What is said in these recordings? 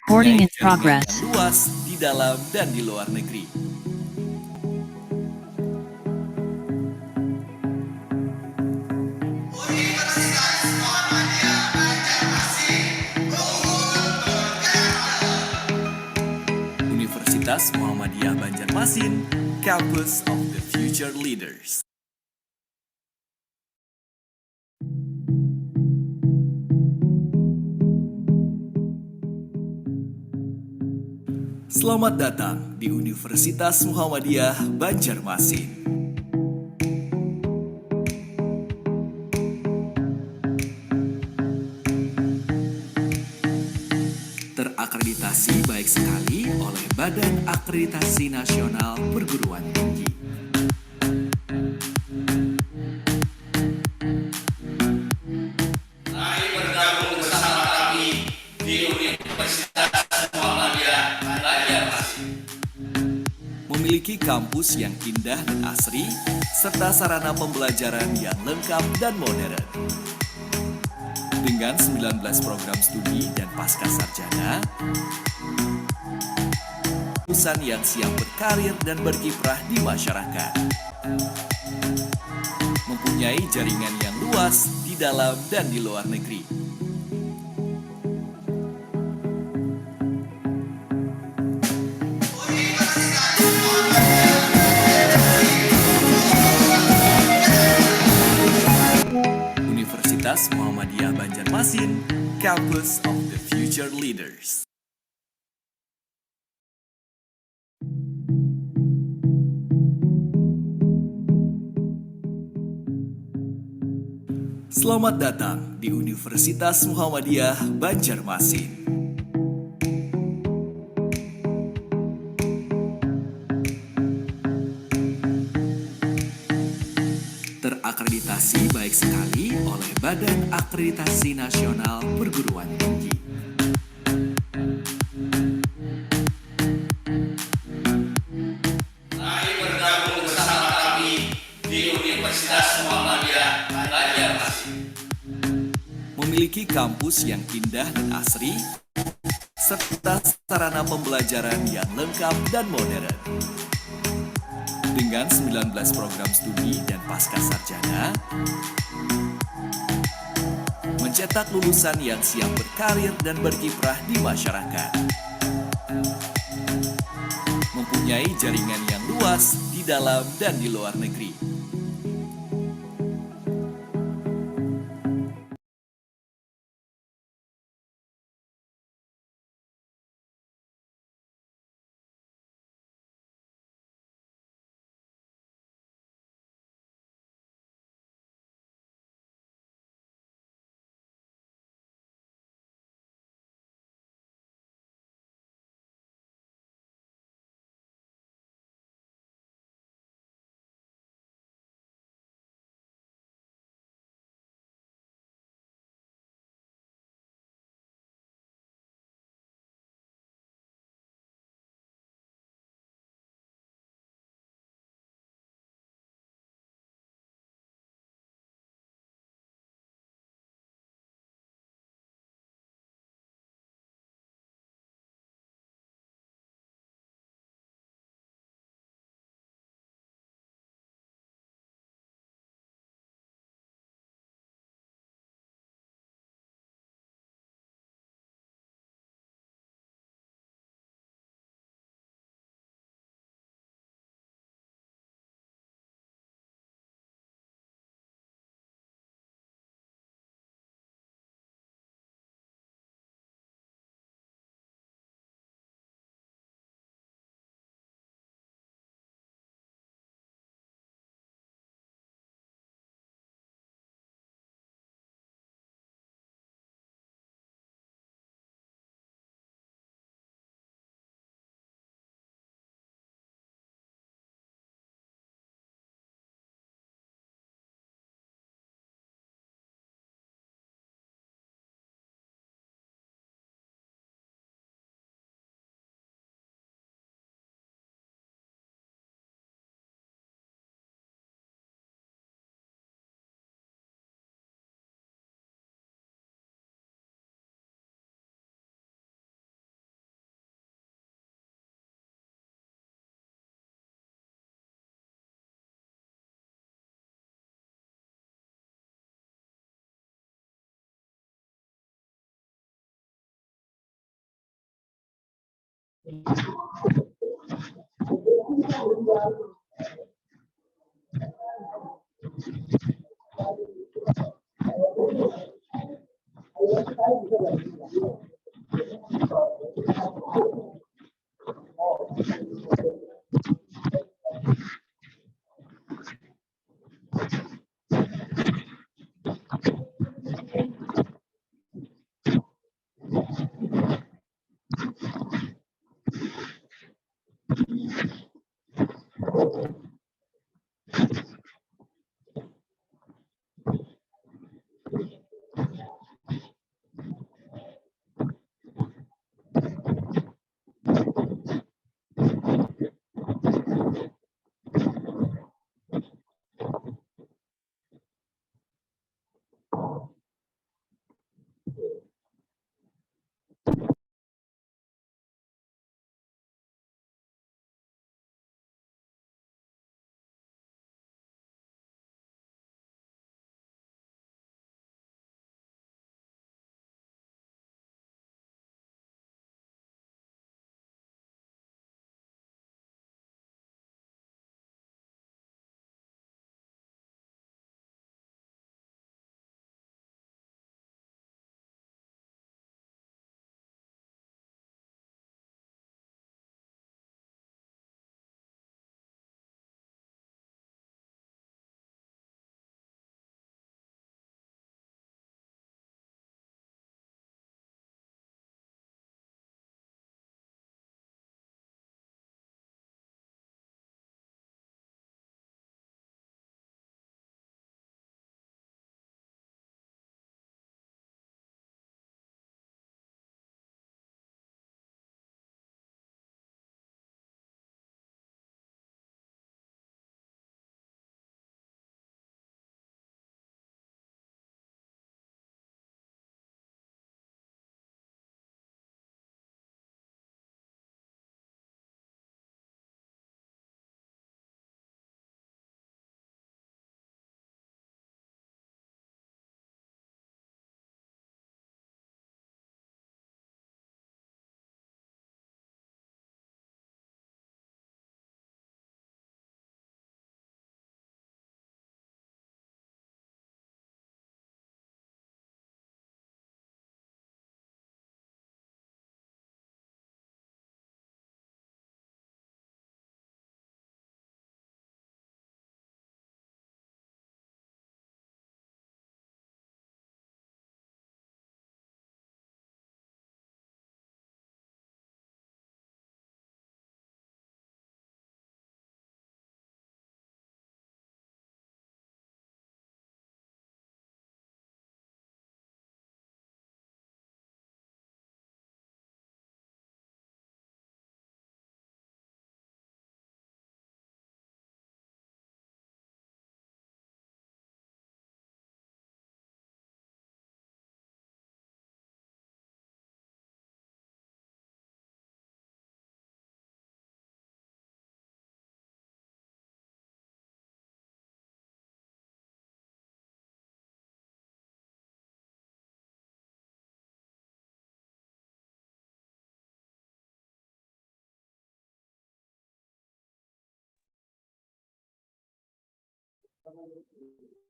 Recording mempunyai in jaringan progress. yang luas di dalam dan di luar negeri. Universitas Muhammadiyah Banjarmasin, Campus of the Future Leaders. Selamat datang di Universitas Muhammadiyah Banjarmasin. Terakreditasi baik sekali oleh Badan Akreditasi Nasional Perguruan Tinggi. Mari bergabung bersama kami di Universitas Muhammadiyah Banjarmasin. Memiliki kampus yang indah dan asri, serta sarana pembelajaran yang lengkap dan modern. Dengan 19 program studi dan pasca sarjana, lulusan yang siap berkarir dan berkiprah di masyarakat. Mempunyai jaringan yang luas di dalam dan di luar negeri. Universitas Muhammadiyah Banjarmasin, Campus of the Future Leaders. Selamat datang di Universitas Muhammadiyah Banjarmasin. Terakreditasi baik sekali oleh Badan Akreditasi Nasional Perguruan Tinggi. Mari bergabung bersama kami di Universitas Muhammadiyah Banjarmasin. Memiliki kampus yang indah dan asri, serta sarana pembelajaran yang lengkap dan modern. Dengan 19 program studi dan pasca sarjana, mencetak lulusan yang siap berkarir dan berkiprah di masyarakat. Mempunyai jaringan yang luas di dalam dan di luar negeri.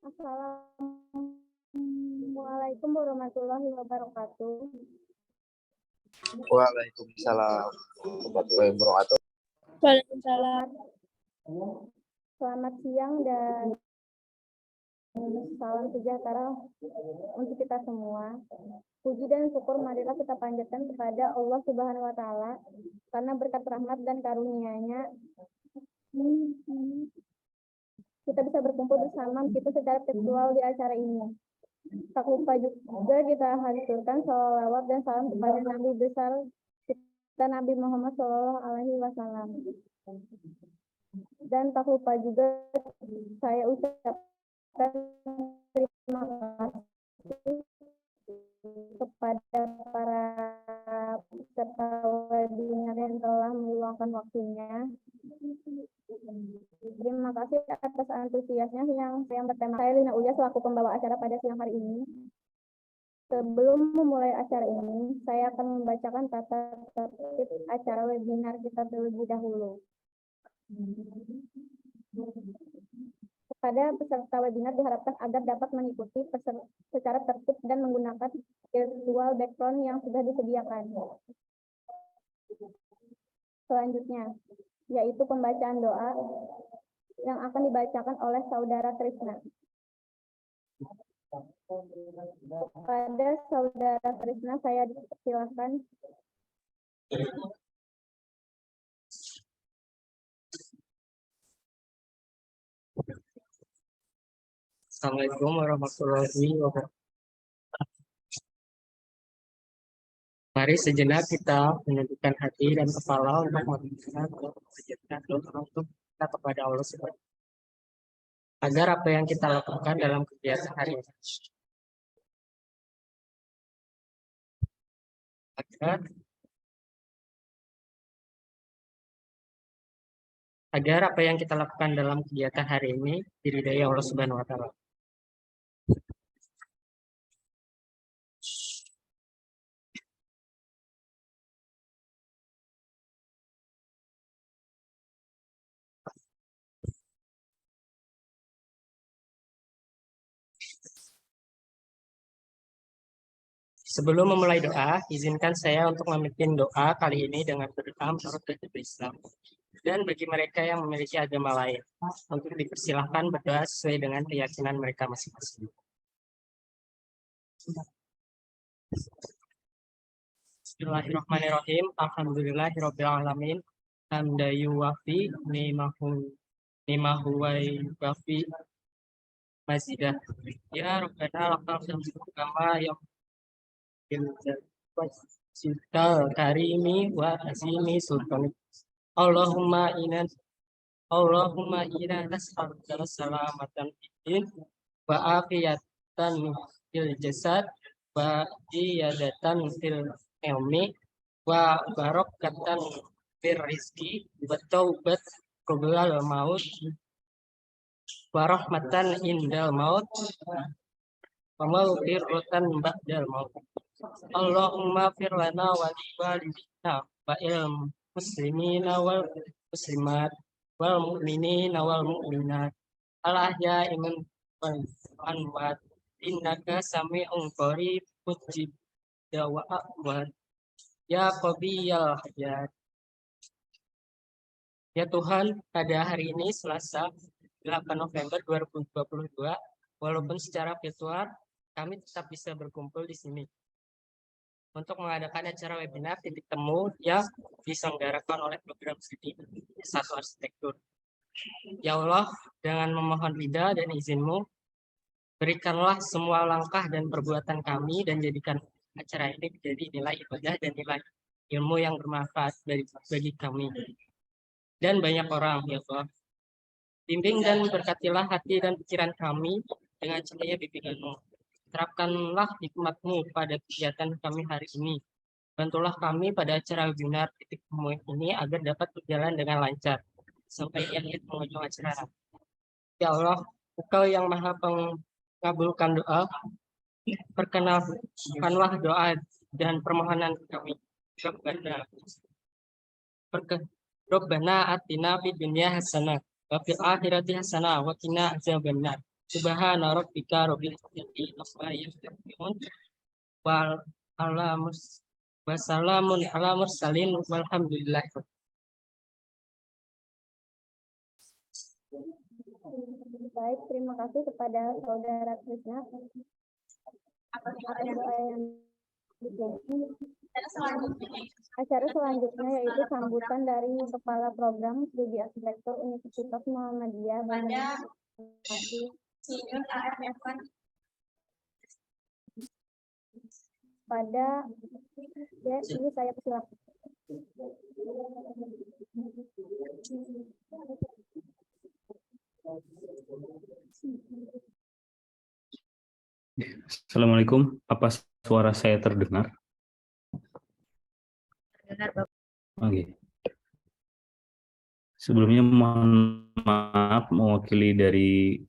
Assalamualaikum warahmatullahi wabarakatuh. Waalaikumsalam warahmatullahi wabarakatuh. Waalaikumsalam. Selamat siang dan salam sejahtera untuk kita semua. Puji dan syukur marilah kita panjatkan kepada Allah Subhanahu wa taala karena berkat rahmat dan karunia-Nya kita bisa berkumpul bersama kita secara virtual di acara ini. Tak lupa juga kita haturkan sholawat dan salam kepada Nabi besar kita Nabi Muhammad SAW. Dan tak lupa juga saya ucapkan terima kasih kepada para peserta webinar yang telah meluangkan waktunya. Terima kasih atas antusiasnya yang bertema. Saya Lina Ulya selaku pembawa acara pada siang hari ini. Sebelum memulai acara ini, saya akan membacakan tata tertib acara webinar kita terlebih dahulu. Kepada peserta webinar diharapkan agar dapat mengikuti secara tertib dan menggunakan virtual background yang sudah disediakan. Selanjutnya, yaitu pembacaan doa yang akan dibacakan oleh Saudara Trisna. Kepada Saudara Trisna, saya dipersilakan. Assalamualaikum warahmatullahi wabarakatuh. Mari sejenak kita menundukkan hati dan kepala untuk meminta sejenak doa untuk kita kepada Allah Subhanahu wa Ta'ala, agar apa yang kita lakukan dalam kegiatan hari ini agar apa yang kita lakukan dalam kegiatan hari ini diridai Allah Subhanahu wa Ta'ala. Sebelum memulai doa, izinkan saya untuk memimpin doa kali ini dengan berdoa menurut prinsip Islam. Dan bagi mereka yang memiliki agama lain, untuk dipersilahkan berdoa sesuai dengan keyakinan mereka masing-masing. Bismillahirrahmanirrahim. Alhamdulillahirrahmanirrahim. Hamda yuwafi ni'mahu wa yuwafi mazidah. Ya Rabbana lakal hamdu kama yang cinta karimi wa azimi sultanik. Allahumma inna nas'aluka salamatan fiddin wa afiyatan fil jasad wa iyadatan fil ilmi wa barakatan fil rizki wa taubat qoblal maut wa rahmatan indal maut wa maghfiratan ba'dal maut. Allahumma fir lana wa li walidina wa il muslimina wal muslimat wal mu'minina wal mu'minat al ahya'i minhum wal amwat innaka sami'un qarib mujib da'wat ya qabiyal hajat. Ya Tuhan, pada hari ini Selasa 8 November 2022, walaupun secara virtual kami tetap bisa berkumpul di sini untuk mengadakan acara webinar titik temu yang diselenggarakan oleh program studi S1 Arsitektur. Ya Allah, dengan memohon ridha dan izin-Mu, berikanlah semua langkah dan perbuatan kami dan jadikan acara ini menjadi nilai ibadah dan nilai ilmu yang bermanfaat bagi kami dan banyak orang, ya Allah. Bimbing dan berkatilah hati dan pikiran kami dengan cahaya bimbingan-Mu. Terapkanlah hikmat-Mu pada kegiatan kami hari ini. Bantulah kami pada acara webinar titik temu ini agar dapat berjalan dengan lancar sampai akhir penghujung acara. Ya Allah, Engkau yang Maha mengabulkan doa, perkenalkanlah doa dan permohonan kami. Rabbana atina fid dunya hasanah wa fil akhirati hasanah wa qina adzabannar. Subhana rabbika rabbil izzati amma yasifun wa salamun ala mursalin walhamdulillah. Baik, terima kasih kepada Saudara Trisna atas doa yang dikirim. Acara selanjutnya yaitu sambutan dari Kepala Program Studi Arsitektur Universitas Muhammadiyah Bandung. Pada ya, ini saya persilakan. Assalamualaikum, apa suara saya terdengar? Oke. Sebelumnya mohon maaf mewakili dari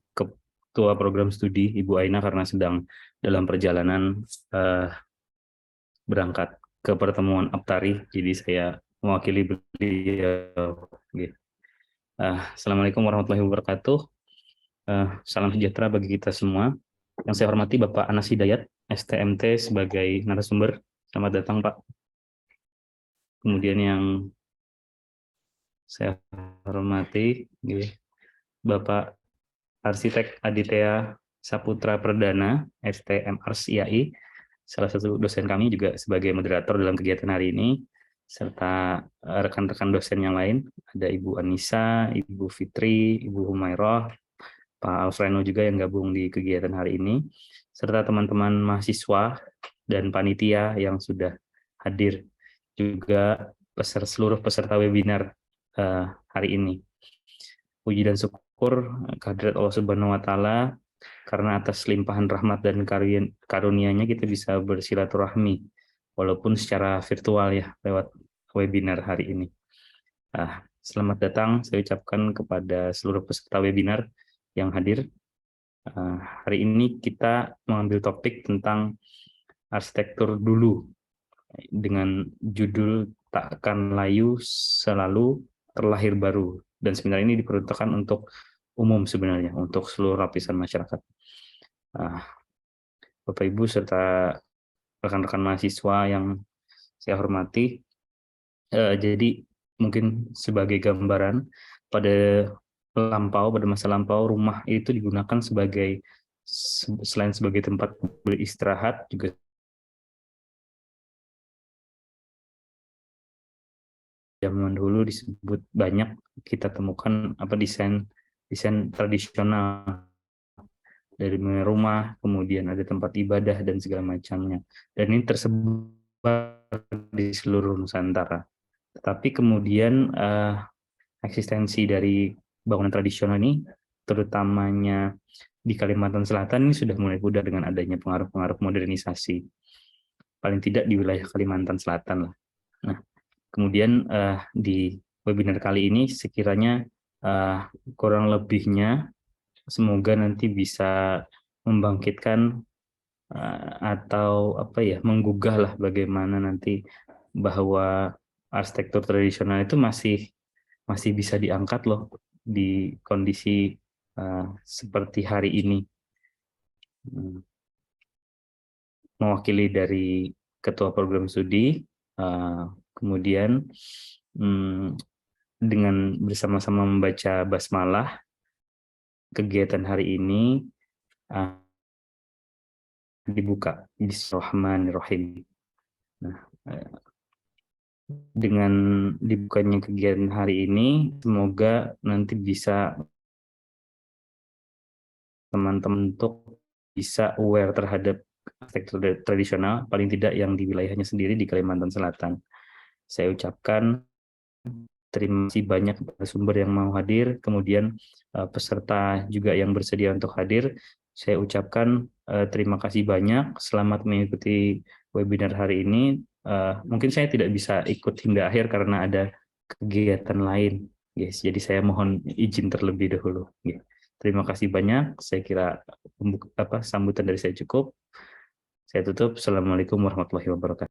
Ketua Program Studi Ibu Aina karena sedang dalam perjalanan berangkat ke pertemuan Aptari, jadi saya mewakili beliau. Oke. Assalamualaikum warahmatullahi wabarakatuh. Salam sejahtera bagi kita semua. Yang saya hormati Bapak Anas Hidayat, STMT sebagai narasumber. Selamat datang Pak. Kemudian yang saya hormati Bapak Arsitek Aditya Saputra Perdana, STM-Ars IAI, salah satu dosen kami juga sebagai moderator dalam kegiatan hari ini, serta rekan-rekan dosen yang lain, ada Ibu Anissa, Ibu Fitri, Ibu Humairah, Pak Alfreno juga yang gabung di kegiatan hari ini, serta teman-teman mahasiswa dan panitia yang sudah hadir, juga seluruh peserta webinar hari ini. Puji dan syukur kehadirat Allah Subhanahu wa Ta'ala, karena atas limpahan rahmat dan karunia-Nya kita bisa bersilaturahmi walaupun secara virtual ya, lewat webinar hari ini. Selamat datang saya ucapkan kepada seluruh peserta webinar yang hadir. Hari ini kita mengambil topik tentang arsitektur dulu dengan judul "Takkan Layu Selalu Terlahir Baru", dan sebenarnya ini diperuntukkan untuk umum sebenarnya, untuk seluruh lapisan masyarakat. Bapak Ibu serta rekan-rekan mahasiswa yang saya hormati, jadi mungkin sebagai gambaran, pada masa lampau rumah itu digunakan sebagai, selain sebagai tempat beristirahat, juga zaman dulu disebut banyak kita temukan desain tradisional dari rumah, kemudian ada tempat ibadah dan segala macamnya, dan ini tersebar di seluruh Nusantara. Tetapi kemudian eksistensi dari bangunan tradisional ini, terutamanya di Kalimantan Selatan, ini sudah mulai pudar dengan adanya pengaruh-pengaruh modernisasi, paling tidak di wilayah Kalimantan Selatan lah. Nah, kemudian di webinar kali ini sekiranya kurang lebihnya semoga nanti bisa membangkitkan atau menggugah lah bagaimana nanti bahwa arsitektur tradisional itu masih bisa diangkat loh di kondisi seperti hari ini. Mewakili dari Ketua Program Studi, kemudian dengan bersama-sama membaca basmalah, kegiatan hari ini dibuka. Bismillahirrahmanirrahim. Nah, dengan dibukanya kegiatan hari ini, semoga nanti bisa teman-teman untuk bisa aware terhadap arsitektur tradisional, paling tidak yang di wilayahnya sendiri di Kalimantan Selatan. Saya ucapkan terima kasih banyak kepada sumber yang mau hadir, kemudian peserta juga yang bersedia untuk hadir. Saya ucapkan terima kasih banyak, selamat mengikuti webinar hari ini. Mungkin saya tidak bisa ikut hingga akhir karena ada kegiatan lain, guys. Jadi saya mohon izin terlebih dahulu. Terima kasih banyak. Saya kira sambutan dari saya cukup. Saya tutup. Assalamualaikum warahmatullahi wabarakatuh.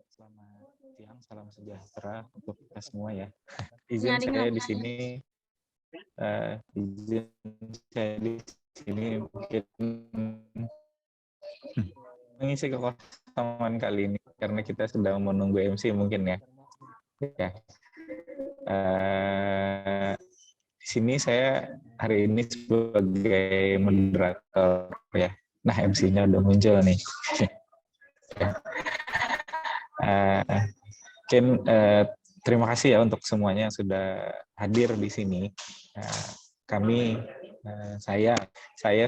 Selamat siang, salam sejahtera untuk kita semua ya. Izin Nyaring saya apa di sini, izin saya di sini mungkin mengisi kekosongan kali ini karena kita sedang menunggu MC mungkin ya. Ya. Di sini saya hari ini sebagai moderator ya. Nah, MC-nya udah muncul nih. Mungkin terima kasih ya untuk semuanya yang sudah hadir di sini. Saya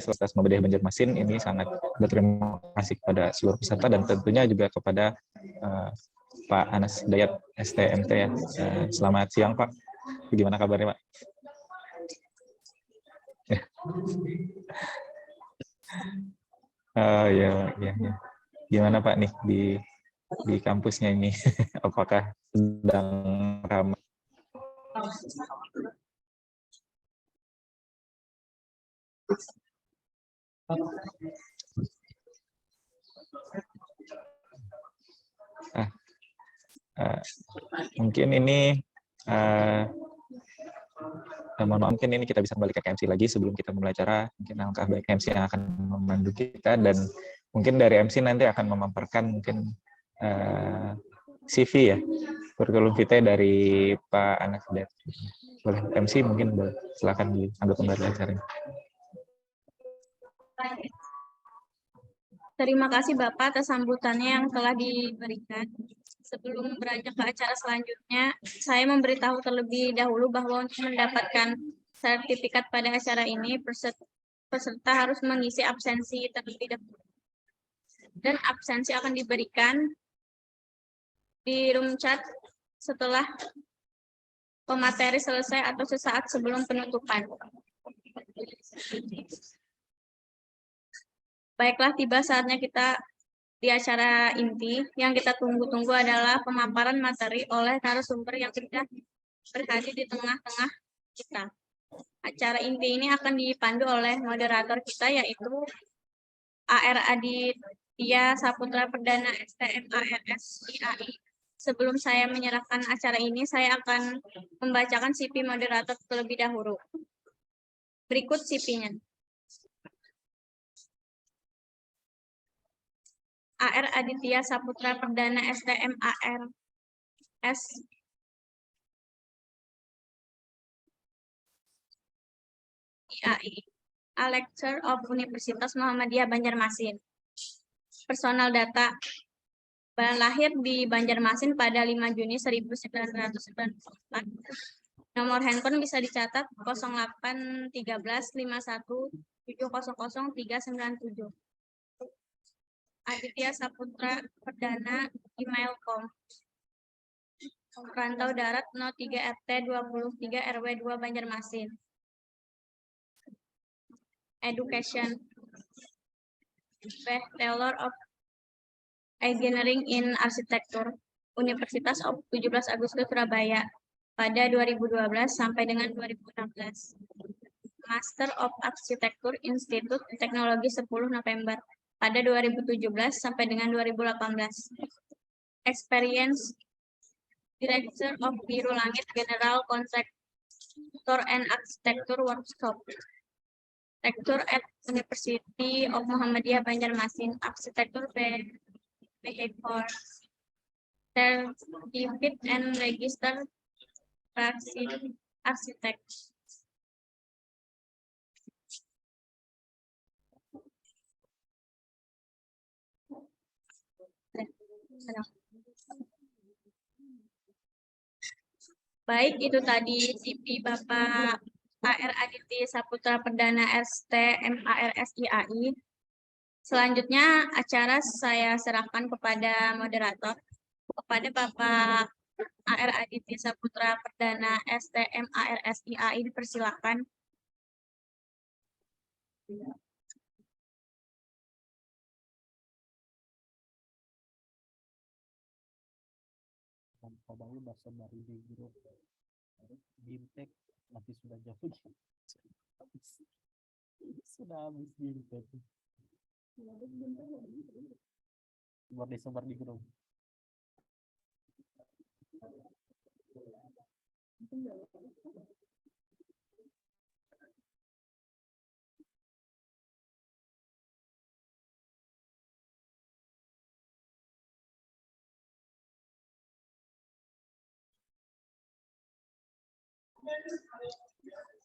Selatas Muhammadiyah Banjarmasin ini sangat berterima kasih kepada seluruh peserta dan tentunya juga kepada Pak Anas Dayat STMT ya. Selamat siang Pak. Bagaimana kabarnya Pak? Ya. Gimana Pak nih di kampusnya ini? Apakah sedang ramai? Mungkin ini mungkin ini kita bisa kembali ke MC lagi sebelum kita mulai acara. Mungkin langkah baik MC yang akan memandu kita dan mungkin dari MC nanti akan memaparkan mungkin CV ya, kurikulum vitae dari Pak Anas Dayat. Boleh MC mungkin boleh, silakan diambil kembali acaranya. Terima kasih Bapak atas sambutannya yang telah diberikan. Sebelum beranjak ke acara selanjutnya, saya memberitahu terlebih dahulu bahwa untuk mendapatkan sertifikat pada acara ini, peserta harus mengisi absensi terlebih dahulu. Dan absensi akan diberikan di room chat setelah pemateri selesai atau sesaat sebelum penutupan. Baiklah, tiba saatnya kita di acara inti. Yang kita tunggu-tunggu adalah pemaparan materi oleh narasumber yang sudah berhadir di tengah-tengah kita. Acara inti ini akan dipandu oleh moderator kita, yaitu AR Aditya Saputra Perdana STM ARS IAI. Sebelum saya menyerahkan acara ini, saya akan membacakan CV moderator terlebih dahulu. Berikut CV-nya. AR Aditya Saputra Perdana STM ARS IAI, a lecturer of Universitas Muhammadiyah Banjarmasin. Personal data, lahir di Banjarmasin pada 5 Juni 1994. Nomor handphone bisa dicatat 0813 51 700 397. Aditya Saputra Perdana, email.com. Rantau darat 03 RT 23 RW 2 Banjarmasin. Education, Bachelor of Engineering in Architecture, Universitas of 17 Agustus Surabaya pada 2012 sampai dengan 2016. Master of Architecture Institute Teknologi 10 November pada 2017 sampai dengan 2018. Experience Director of Biru Langit General Contractor and Architecture Workshop. Architecture at University of Muhammadiyah Banjarmasin. Architecture Behavior. Certificate and Register Architect. Baik, itu tadi CV Bapak AR Aditya Saputra Perdana STM ARS IAI. Selanjutnya acara saya serahkan kepada moderator, kepada Bapak AR Aditya Saputra Perdana STM ARS IAI, dipersilakan. Bayu bahasa baru di grup Bimtek masih sudah jauh sudah habis Bimtek sebar di grup.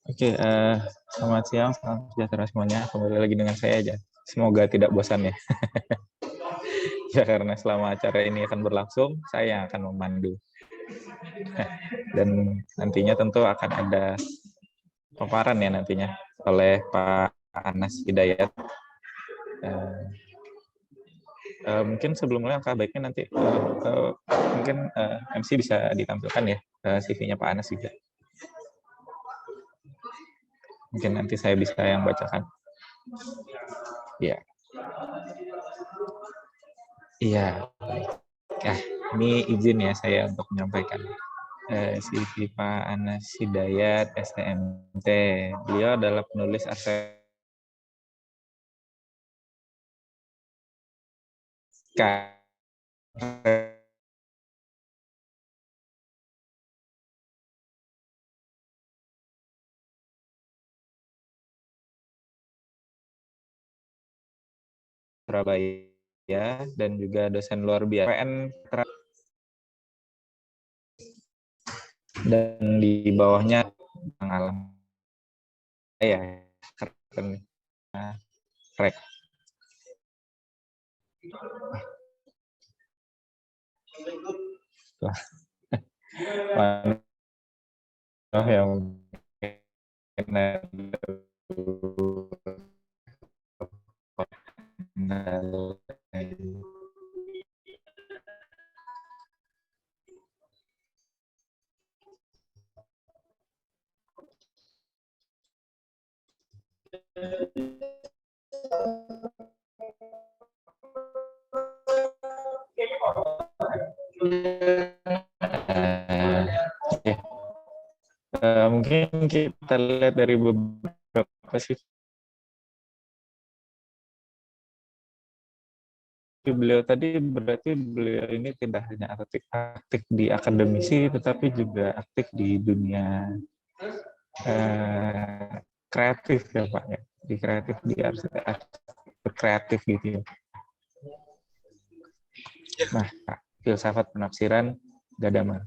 Oke, selamat siang, salam sejahtera semuanya. Kembali lagi dengan saya aja. Semoga tidak bosan ya. Ya, karena selama acara ini akan berlangsung, saya yang akan memandu. Dan nantinya tentu akan ada paparan ya nantinya oleh Pak Anas Hidayat. Mungkin sebelum mulai langkah baiknya nanti mungkin MC bisa ditampilkan ya CV-nya Pak Anas juga. Mungkin nanti saya bisa yang bacakan. Ya. Iya. Nah, ini izin ya saya untuk menyampaikan CV Pak Anas Hidayat, STMT. Beliau adalah penulis arsitek Surabaya dan juga dosen luar biasa PN dan di bawahnya pengalaman ya keren rek yang mungkin kita lihat dari beberapa sih beliau tadi, berarti beliau ini tidak hanya aktif di akademisi tetapi juga aktif di dunia kreatif ya Pak ya, di kreatif, di arsitek kreatif gitu ya. Nah, Pak, filsafat penafsiran Gadamer.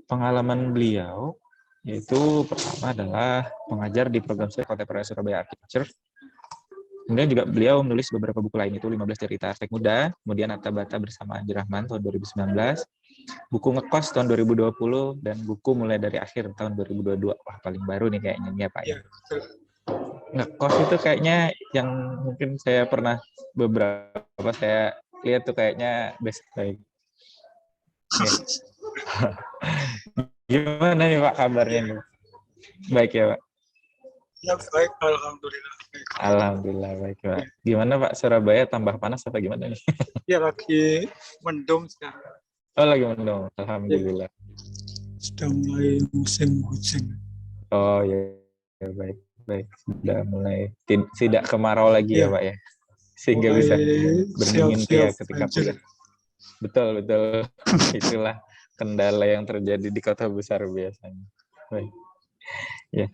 Pengalaman beliau yaitu pertama adalah mengajar di program studi Contemporary Surabaya Architecture. Kemudian juga beliau menulis beberapa buku lain, itu 15 cerita arsitek muda, kemudian Atta Bata bersama Anji Rahman tahun 2019, buku Ngekos tahun 2020, dan buku Mulai dari Akhir tahun 2022. Wah, paling baru nih kayaknya ya Pak. Ya. Ngekos itu kayaknya yang mungkin saya pernah beberapa saya lihat tuh kayaknya best baik. Okay. Gimana nih Pak kabarnya nih? Baik ya Pak? Ya baik, alhamdulillah. Alhamdulillah baik Pak. Gimana Pak, Surabaya tambah panas apa gimana nih? Ya lagi mendung sekarang. Oh lagi mendung, alhamdulillah. Ya, sudah mulai musim hujan. Oh ya, ya baik baik. Sudah mulai tidak kemarau lagi ya Pak ya, sehingga bisa berdingin ya ketika pulang. Betul betul. Itulah kendala yang terjadi di kota besar biasanya. Baik. Ya.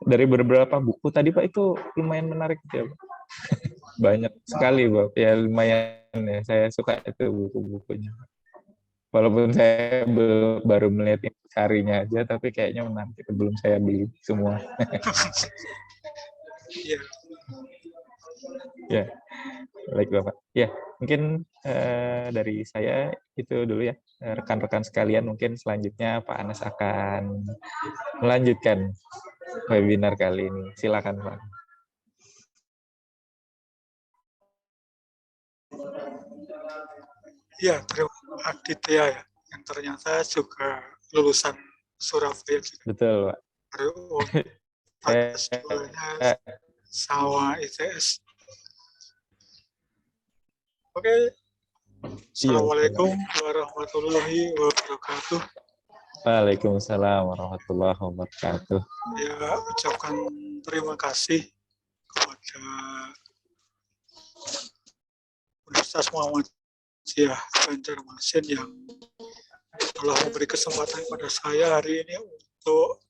Dari beberapa buku tadi Pak itu lumayan menarik ya Pak. Banyak sekali Pak. Ya lumayan ya. Saya suka itu buku-bukunya. Walaupun saya baru melihat carinya aja, tapi kayaknya menarik. Belum saya beli semua. Iya. Ya, baik Bapak. Ya, mungkin dari saya itu dulu ya. Rekan-rekan sekalian, mungkin selanjutnya Pak Anas akan melanjutkan webinar kali ini. Silakan Pak. Ya, terima kasih Aditya ya, yang ternyata juga lulusan Surabaya juga. Betul, Pak. Baru Saya S2-nya sama ITS. Oke, iya, Assalamualaikum warahmatullahi wabarakatuh. Waalaikumsalam warahmatullahi wabarakatuh. Ya, ucapkan terima kasih kepada Universitas Muhammadiyah Banjarmasin yang telah memberi kesempatan kepada saya hari ini untuk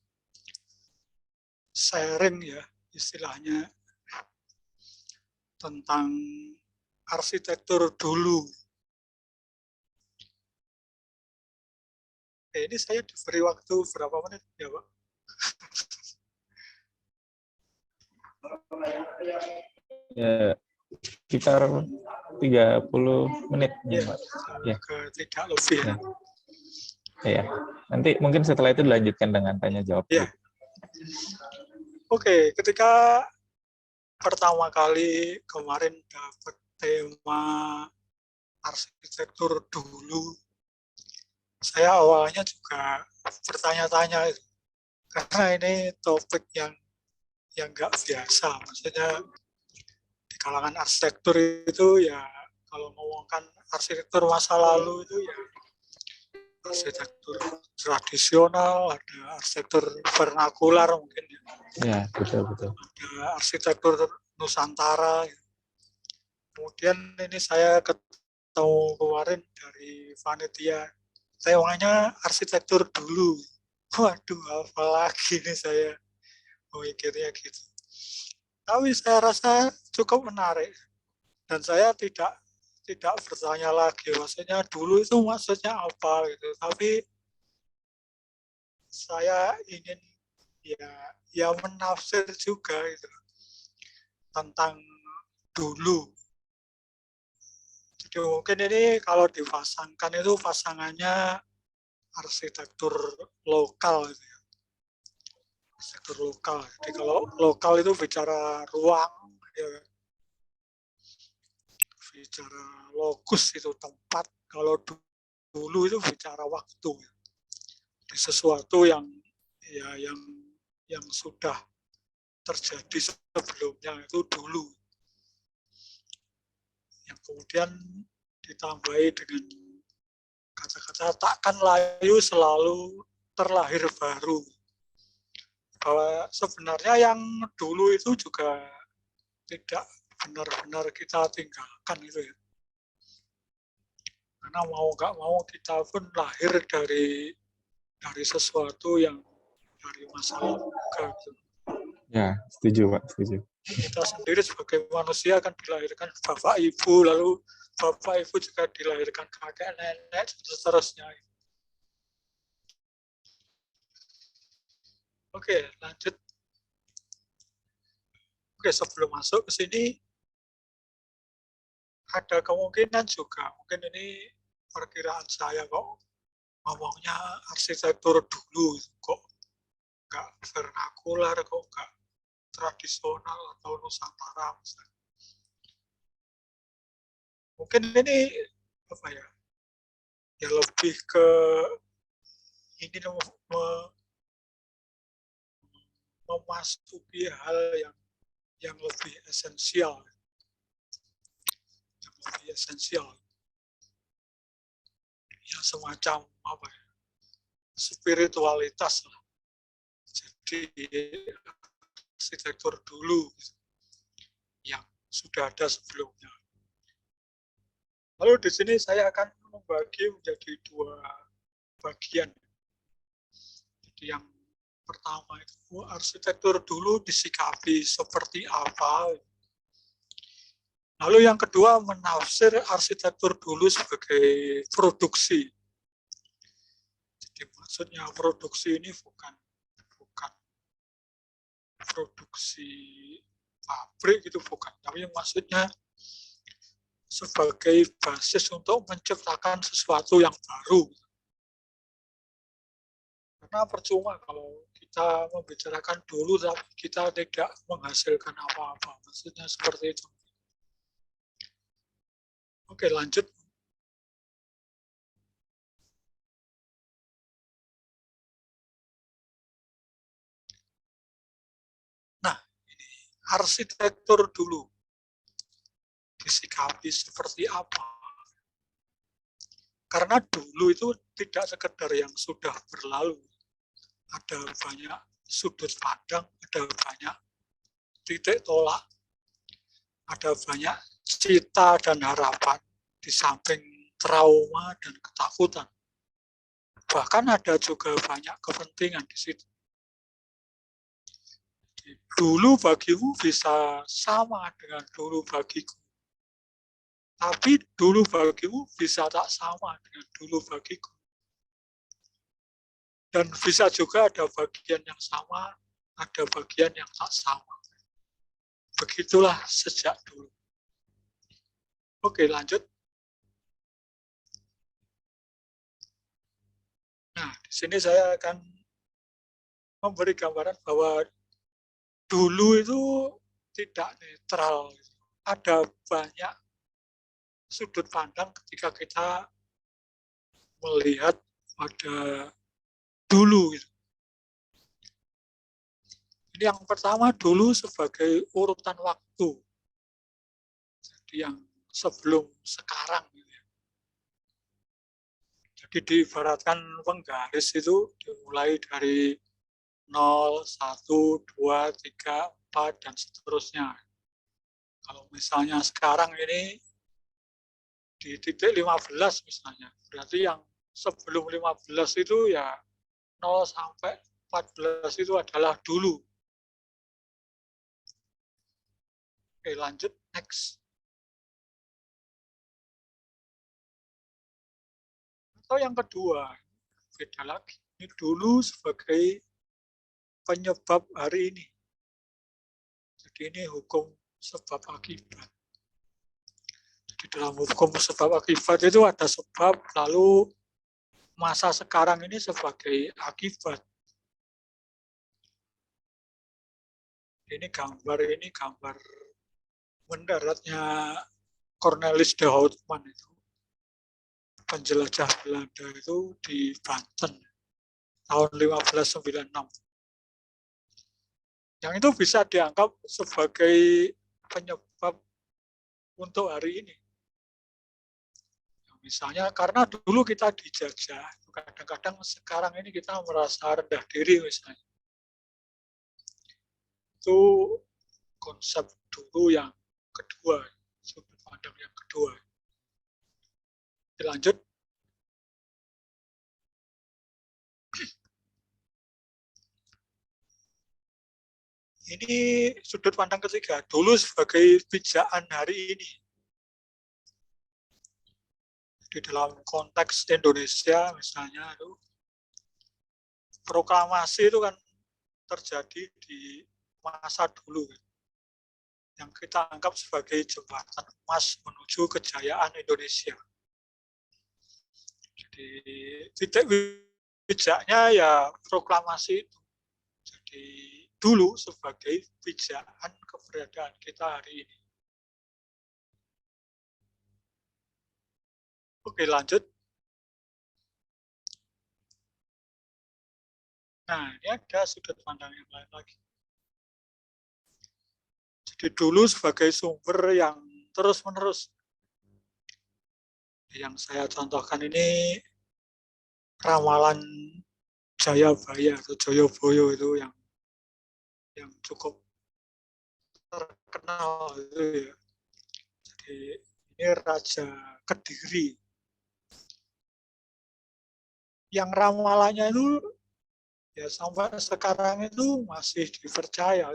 sharing ya istilahnya tentang arsitektur dulu. Ini saya diberi waktu berapa menit ya Pak? Ya, sekitar 30 menit ya, Pak. Ya. Tidak lebih ya. Ya. Nanti mungkin setelah itu dilanjutkan dengan tanya jawab. Ya. Oke, ketika pertama kali kemarin dapat tema arsitektur dulu, saya awalnya juga bertanya-tanya karena ini topik yang nggak biasa. Maksudnya di kalangan arsitektur itu ya kalau ngomongkan arsitektur masa lalu itu ya arsitektur tradisional, ada arsitektur vernakular mungkin ya. Ya, betul. Ada arsitektur Nusantara. Kemudian ini saya ketemu kemarin dari panitia, temanya arsitektur dulu. Waduh, apalagi nih saya memikirnya gitu. Tapi saya rasa cukup menarik dan saya tidak bertanya lagi maksudnya dulu itu maksudnya apa gitu. Tapi saya ingin ya menafsir juga gitu tentang dulu. Jadi mungkin ini kalau dipasangkan itu pasangannya arsitektur lokal gitu ya. Arsitektur lokal. Jadi kalau lokal itu bicara ruang ya, bicara lokus itu tempat. Kalau dulu itu bicara waktu. Di sesuatu yang sudah terjadi sebelumnya itu dulu. Yang kemudian ditambahi dengan kata-kata takkan layu selalu terlahir baru. Bahwa sebenarnya yang dulu itu juga tidak benar-benar kita tinggalkan itu ya. Karena mau nggak mau kita pun lahir dari sesuatu yang dari masa lalu. Gitu. Ya, setuju Pak, setuju. Kita sendiri sebagai manusia kan dilahirkan bapak ibu, lalu bapak ibu juga dilahirkan kakek nenek dan seterusnya. Oke, lanjut. Oke, sebelum masuk ke sini ada kemungkinan juga, mungkin ini perkiraan saya kok ngomongnya arsitektur dulu, kok nggak vernakular, kok nggak tradisional atau Nusantara misalnya. Mungkin ini apa ya? Ya lebih ke ini memasuki hal yang lebih esensial. Yang lebih esensial. Ya semacam apa ya? Spiritualitas lah. Jadi arsitektur dulu yang sudah ada sebelumnya. Lalu di sini saya akan membagi menjadi dua bagian. Jadi yang pertama itu arsitektur dulu disikapi seperti apa. Lalu yang kedua menafsir arsitektur dulu sebagai produksi. Jadi maksudnya produksi ini bukan produksi pabrik itu bukan, tapi maksudnya sebagai basis untuk menciptakan sesuatu yang baru. Karena percuma kalau kita membicarakan dulu tapi kita tidak menghasilkan apa-apa. Maksudnya seperti itu. Oke, lanjut. arsitektur dulu disikapi seperti apa. Karena dulu itu tidak sekedar yang sudah berlalu. Ada banyak sudut pandang, ada banyak titik tolak, ada banyak cita dan harapan di samping trauma dan ketakutan. Bahkan ada juga banyak kepentingan di situ. Dulu bagimu bisa sama dengan dulu bagiku. Tapi dulu bagimu bisa tak sama dengan dulu bagiku. Dan bisa juga ada bagian yang sama, ada bagian yang tak sama. Begitulah sejak dulu. Oke, lanjut. Nah, di sini saya akan memberi gambaran bahwa dulu itu tidak netral. Ada banyak sudut pandang ketika kita melihat pada dulu. Ini yang pertama dulu sebagai urutan waktu. Jadi yang sebelum sekarang. Jadi diibaratkan penggaris itu dimulai dari 0, 1, 2, 3, 4, dan seterusnya. Kalau misalnya sekarang ini di titik 15 misalnya, berarti yang sebelum 15 itu ya 0 sampai 14 itu adalah dulu. Oke, lanjut, next. Atau yang kedua, beda lagi. Ini dulu sebagai penyebab hari ini. Jadi ini hukum sebab akibat. Di dalam hukum sebab akibat itu ada sebab, lalu masa sekarang ini sebagai akibat. Ini gambar mendaratnya Cornelis de Houtman itu. Penjelajah Belanda itu di Banten tahun 1596. Yang itu bisa dianggap sebagai penyebab untuk hari ini. Misalnya karena dulu kita dijajah, kadang-kadang sekarang ini kita merasa rendah diri misalnya. Itu konsep dulu yang kedua, sudut pandang yang kedua. Lanjut. Ini sudut pandang ketiga, dulu sebagai pijakan hari ini. Di dalam konteks Indonesia misalnya itu proklamasi itu kan terjadi di masa dulu yang kita anggap sebagai jembatan emas menuju kejayaan Indonesia. Jadi titik pijaknya ya proklamasi itu. Jadi dulu sebagai pijakan keberadaan kita hari ini. Oke, lanjut. Nah, ini ada sudut pandang yang lain lagi. Jadi dulu sebagai sumber yang terus-menerus. Yang saya contohkan ini ramalan Jayabaya atau Joyoboyo itu yang cukup terkenal itu ya. Jadi ini Raja Kediri. Yang ramalannya itu ya sampai sekarang itu masih dipercaya.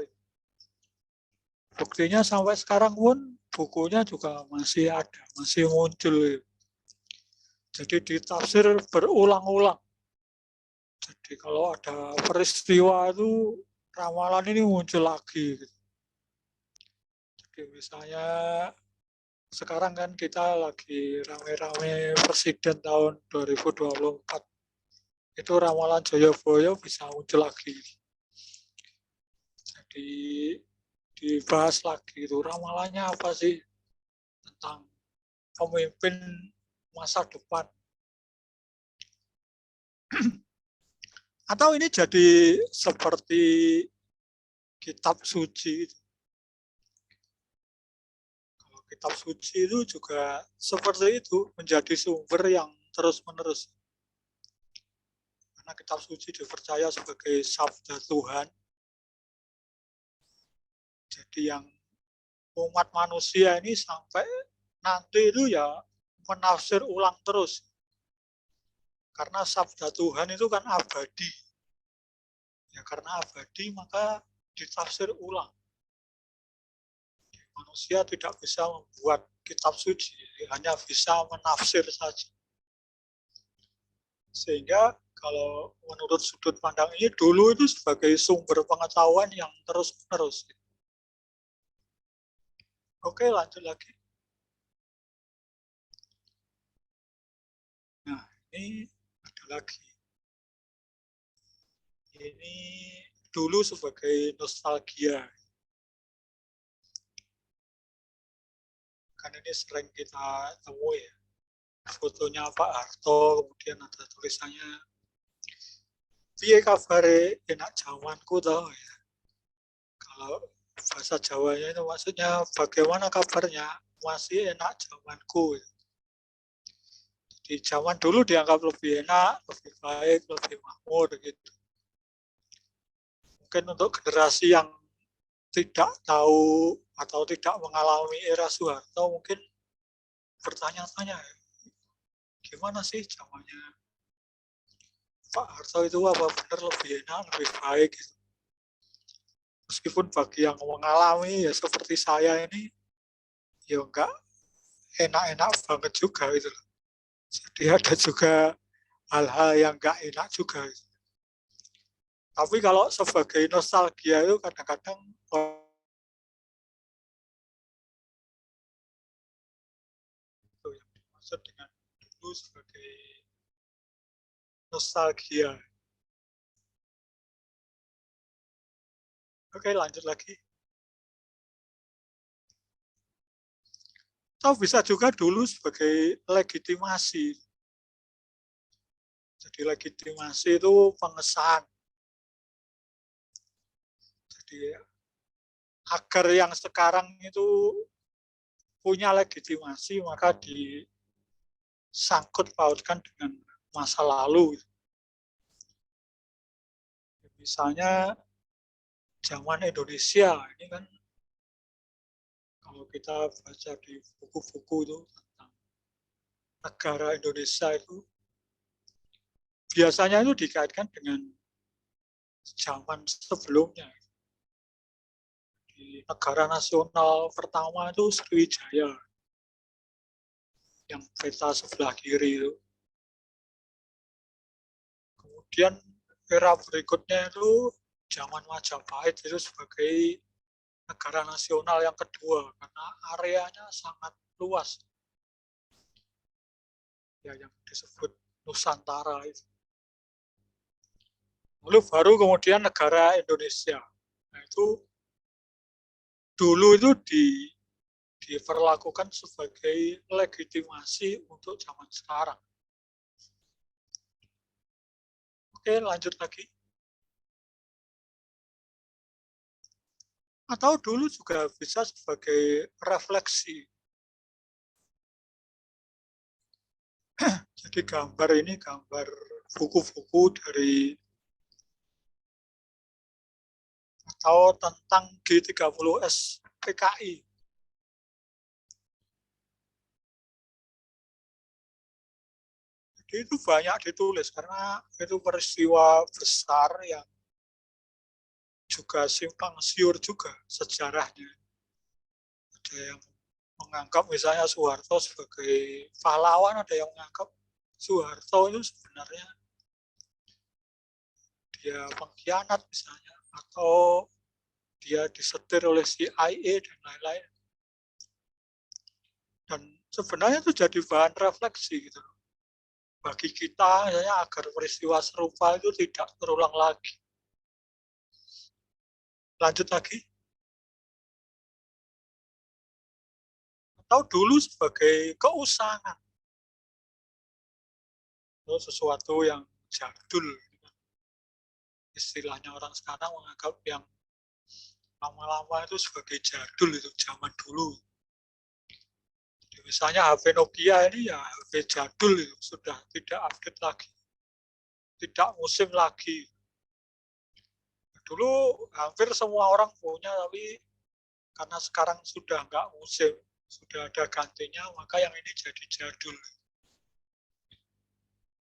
Buktinya sampai sekarang pun bukunya juga masih ada, masih muncul. Jadi ditafsir berulang-ulang. Jadi kalau ada peristiwa itu ramalan ini muncul lagi. Jadi misalnya sekarang kan kita lagi rame-rame presiden tahun 2024. Itu ramalan Joyoboyo bisa muncul lagi. Jadi dibahas lagi itu ramalannya apa sih tentang pemimpin masa depan. Atau ini jadi seperti kitab suci. kitab suci itu juga seperti itu, menjadi sumber yang terus-menerus. Karena kitab suci dipercaya sebagai sabda Tuhan. Jadi yang umat manusia ini sampai nanti itu ya menafsir ulang terus. Karena sabda Tuhan itu kan abadi. Ya karena abadi maka ditafsir ulang. Manusia tidak bisa membuat kitab suci, hanya bisa menafsir saja. Sehingga kalau menurut sudut pandang ini, dulu itu sebagai sumber pengetahuan yang terus-menerus. Oke, lanjut lagi. Nah, ini ada lagi. Ini dulu sebagai nostalgia. Kan ini sering kita temui ya. Fotonya Pak Harto, kemudian ada tulisannya piye kabare enak jamanku toh ya. Kalau bahasa Jawanya itu maksudnya bagaimana kabarnya, masih enak zamanku. Di zaman dulu dianggap lebih enak, lebih baik, lebih makmur gitu. Mungkin untuk generasi yang tidak tahu atau tidak mengalami era Soeharto mungkin bertanya-tanya, gimana sih zamannya Pak Harto itu apa benar lebih enak, lebih baik gitu. Meskipun bagi yang mengalami ya seperti saya ini, ya enggak enak-enak banget juga gitu. Jadi ada juga hal-hal yang enggak enak juga. Gitu. Tapi kalau sebagai nostalgia itu kadang-kadang itu yang dimaksud dengan dulu sebagai nostalgia. Oke, lanjut lagi. Atau bisa juga dulu sebagai legitimasi. Jadi legitimasi itu pengesahan. Jadi agar yang sekarang itu punya legitimasi maka disangkut pautkan dengan masa lalu. Misalnya zaman Indonesia ini kan kalau kita baca di buku-buku itu tentang negara Indonesia itu biasanya itu dikaitkan dengan zaman sebelumnya. Di negara nasional pertama itu Sriwijaya yang peta sebelah kiri itu. Kemudian era berikutnya itu zaman Majapahit itu sebagai negara nasional yang kedua karena areanya sangat luas. Ya yang disebut Nusantara itu. Lalu baru kemudian negara Indonesia. Nah itu dulu itu diperlakukan sebagai legitimasi untuk zaman sekarang. Oke, lanjut lagi. Atau dulu juga bisa sebagai refleksi. Jadi gambar ini gambar buku-buku dari atau tentang G30S PKI. Jadi itu banyak ditulis karena itu peristiwa besar yang juga simpang siur juga sejarahnya. Ada yang menganggap misalnya Soeharto sebagai pahlawan, ada yang menganggap Soeharto itu sebenarnya dia pengkhianat misalnya, atau dia disetir oleh CIA dan lain-lain. Dan sebenarnya itu jadi bahan refleksi gitu. Bagi kita misalnya agar peristiwa serupa itu tidak terulang lagi. Lanjut lagi. Atau dulu sebagai keusangan. Itu sesuatu yang jadul. Istilahnya orang sekarang menganggap yang lama-lama itu sebagai jadul itu zaman dulu. misalnya HP Nokia ini ya HP jadul itu, sudah tidak update lagi, tidak musim lagi. Dulu hampir semua orang punya, tapi karena sekarang sudah nggak musim, sudah ada gantinya, maka yang ini jadi jadul.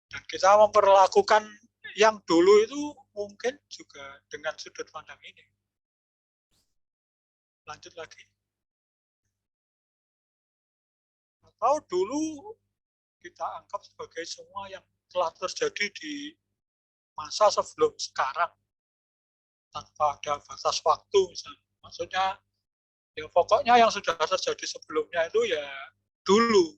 Dan kita memperlakukan yang dulu itu mungkin juga dengan sudut pandang ini. Lanjut lagi. Atau dulu kita anggap sebagai semua yang telah terjadi di masa sebelum sekarang, tanpa ada batas waktu misalnya. Maksudnya ya pokoknya yang sudah terjadi sebelumnya itu ya dulu.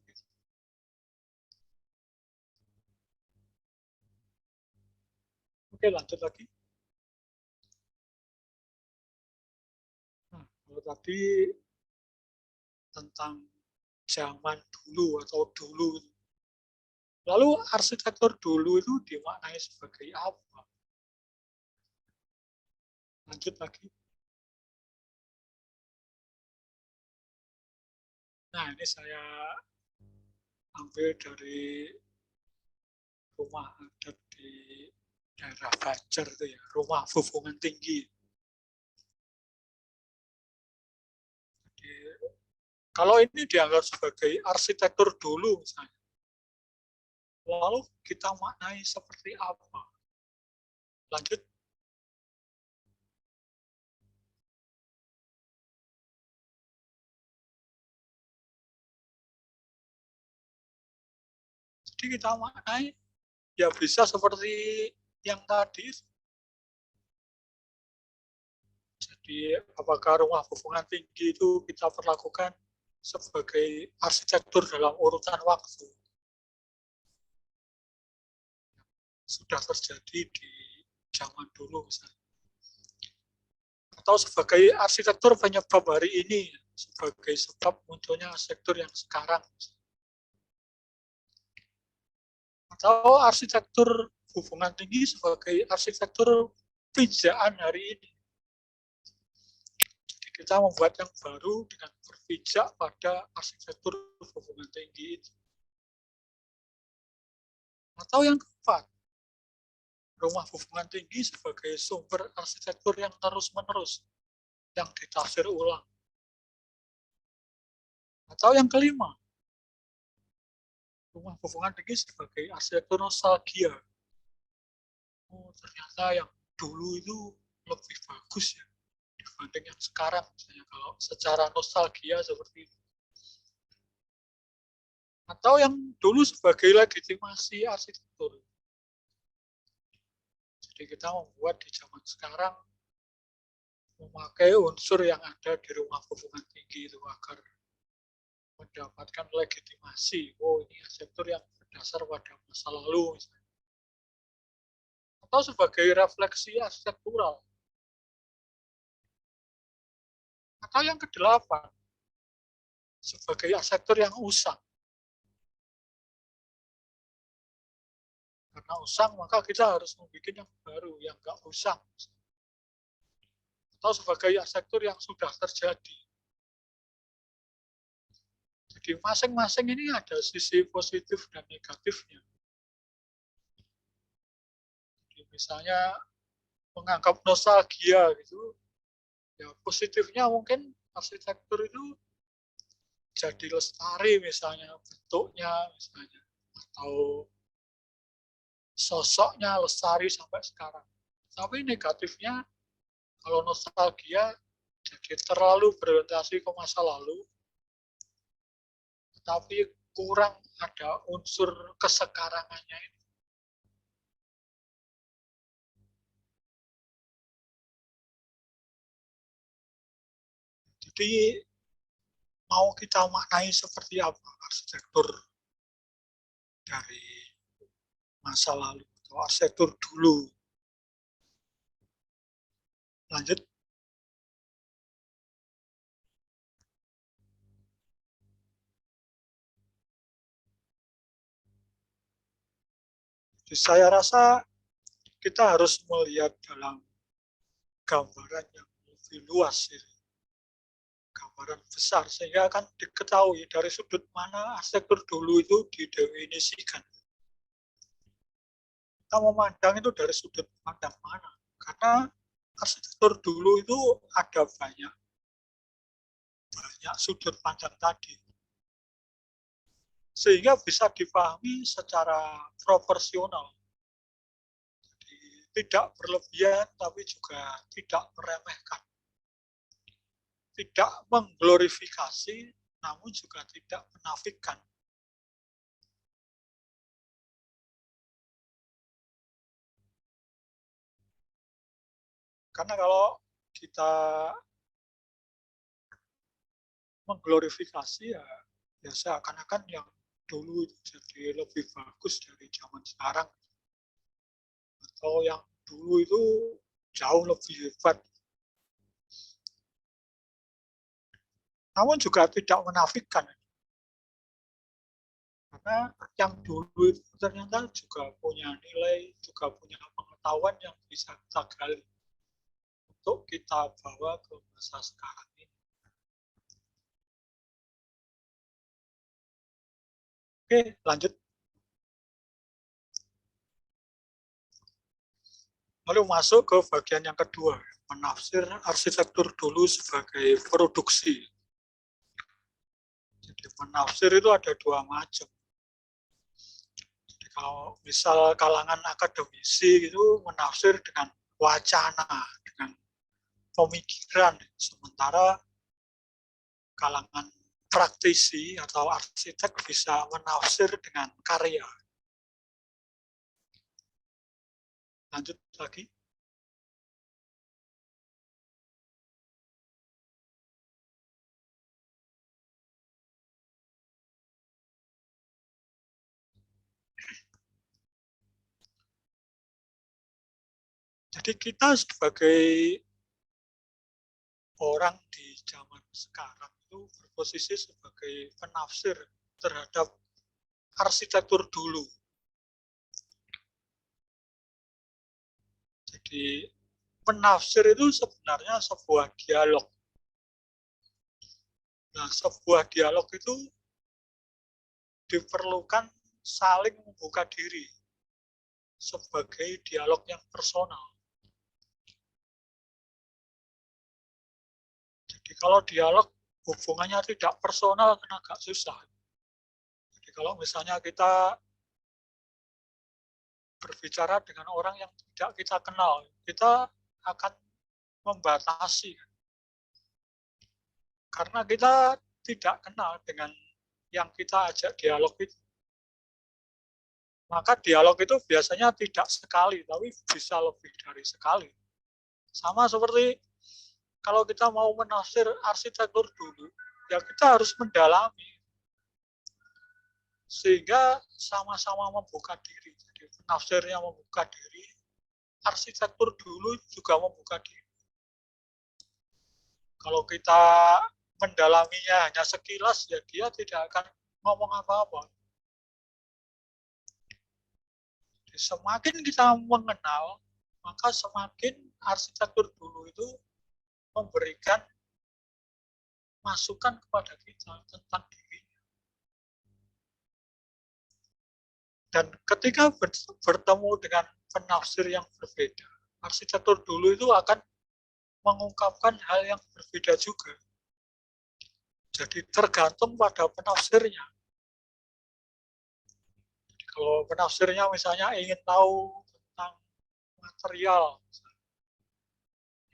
Oke, lanjut lagi. Nah, kalau tadi tentang zaman dulu atau dulu. Lalu arsitektur dulu itu dimaknai sebagai apa? Lanjut lagi. Nah, ini saya ambil dari rumah adat di daerah Banjar itu ya, rumah Fufengan Tinggi. Jadi, kalau ini dianggap sebagai arsitektur dulu misalnya, lalu kita maknai seperti apa? Lanjut. Jadi kita maknai ya bisa seperti yang tadi. Jadi apakah rumah Fufengan Tinggi itu kita perlakukan sebagai arsitektur dalam urutan waktu? Sudah terjadi di zaman dulu misalnya. Atau sebagai arsitektur penyebab hari ini, sebagai sebab munculnya arsitektur yang sekarang. Atau arsitektur Fufengan Tinggi sebagai arsitektur pijakan hari ini. Jadi kita membuat yang baru dengan berpijak pada arsitektur Fufengan Tinggi itu. Atau yang keempat, rumah Fufengan Tinggi sebagai sumber arsitektur yang terus-menerus, yang ditafsir ulang. Atau yang kelima, rumah Fufengan Tinggi sebagai arsitektur nostalgia. Oh, ternyata yang dulu itu lebih bagus ya dibanding yang sekarang, misalnya kalau secara nostalgia seperti itu. Atau yang dulu sebagai legitimasi arsitektur. Jadi kita membuat di zaman sekarang memakai unsur yang ada di rumah Fufengan Tinggi itu agar mendapatkan legitimasi. Oh, ini arsitektur yang berdasar pada masa lalu misalnya. Atau sebagai refleksi arsitektural. Atau yang kedelapan, sebagai arsitektur yang usang. Karena usang, maka kita harus membuat yang baru, yang nggak usang. Atau sebagai arsitektur yang sudah terjadi. Jadi masing-masing ini ada sisi positif dan negatifnya. Jadi misalnya menganggap nostalgia gitu, ya positifnya mungkin arsitektur itu jadi lestari misalnya, bentuknya misalnya, atau sosoknya lestari sampai sekarang. Tapi negatifnya, kalau nostalgia jadi terlalu berorientasi ke masa lalu, tapi kurang ada unsur kesekarangannya ini. Jadi mau kita maknai seperti apa arsitektur dari masa lalu atau arsitektur dulu. Lanjut. Jadi saya rasa kita harus melihat dalam gambaran yang lebih luas ini. Gambaran gambaran besar sehingga akan diketahui dari sudut mana arsitektur dulu itu didefinisikan. Kita memandang itu dari sudut pandang mana? Karena arsitektur dulu itu ada banyak sudut pandang tadi. Sehingga bisa dipahami secara proporsional. Jadi, tidak berlebihan tapi juga tidak meremehkan. Tidak mengglorifikasi namun juga tidak menafikan. Karena kalau kita mengglorifikasi ya seakan-akan yang dulu itu jadi lebih bagus dari zaman sekarang, atau yang dulu itu jauh lebih hebat. Namun juga tidak menafikan, karena yang dulu itu ternyata juga punya nilai, juga punya pengetahuan yang bisa kita gali untuk kita bawa ke masa sekarang ini. Oke, lanjut. Lalu masuk ke bagian yang kedua, menafsir arsitektur dulu sebagai produksi. Jadi menafsir itu ada dua macam. Jadi kalau misal kalangan akademisi itu menafsir dengan wacana, dengan pemikiran, sementara kalangan praktisi atau arsitek bisa menafsir dengan karya. Lanjut lagi. Jadi kita sebagai orang di zaman sekarang itu berposisi sebagai penafsir terhadap arsitektur dulu. Jadi penafsir itu sebenarnya sebuah dialog. Nah, sebuah dialog itu diperlukan saling membuka diri sebagai dialog yang personal. Jadi kalau dialog hubungannya tidak personal kan agak susah. Jadi kalau misalnya kita berbicara dengan orang yang tidak kita kenal, kita akan membatasi. Karena kita tidak kenal dengan yang kita ajak dialog itu. Maka dialog itu biasanya tidak sekali, tapi bisa lebih dari sekali. Sama seperti kalau kita mau menafsir arsitektur dulu, ya kita harus mendalami. Sehingga sama-sama membuka diri. Jadi penafsirnya membuka diri, arsitektur dulu juga membuka diri. Kalau kita mendalaminya hanya sekilas, ya dia tidak akan ngomong apa-apa. Semakin kita mengenal, maka semakin arsitektur dulu itu memberikan masukan kepada kita tentang dirinya. Dan ketika bertemu dengan penafsir yang berbeda, arsitektur dulu itu akan mengungkapkan hal yang berbeda juga. Jadi tergantung pada penafsirnya. Kalau penafsirnya misalnya ingin tahu tentang material,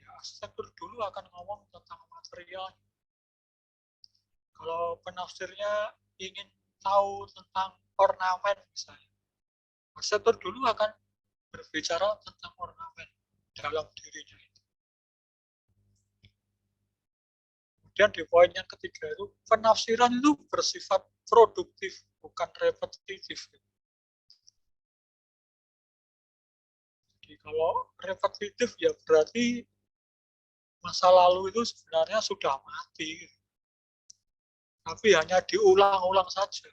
ya arsitektur dulu akan ngomong tentang material. Kalau penafsirnya ingin tahu tentang ornamen misalnya, arsitektur dulu akan berbicara tentang ornamen dalam dirinya itu. Kemudian di poin yang ketiga itu, penafsiran itu bersifat produktif, bukan repetitif. Jadi kalau repetitif ya berarti masa lalu itu sebenarnya sudah mati. Tapi hanya diulang-ulang saja.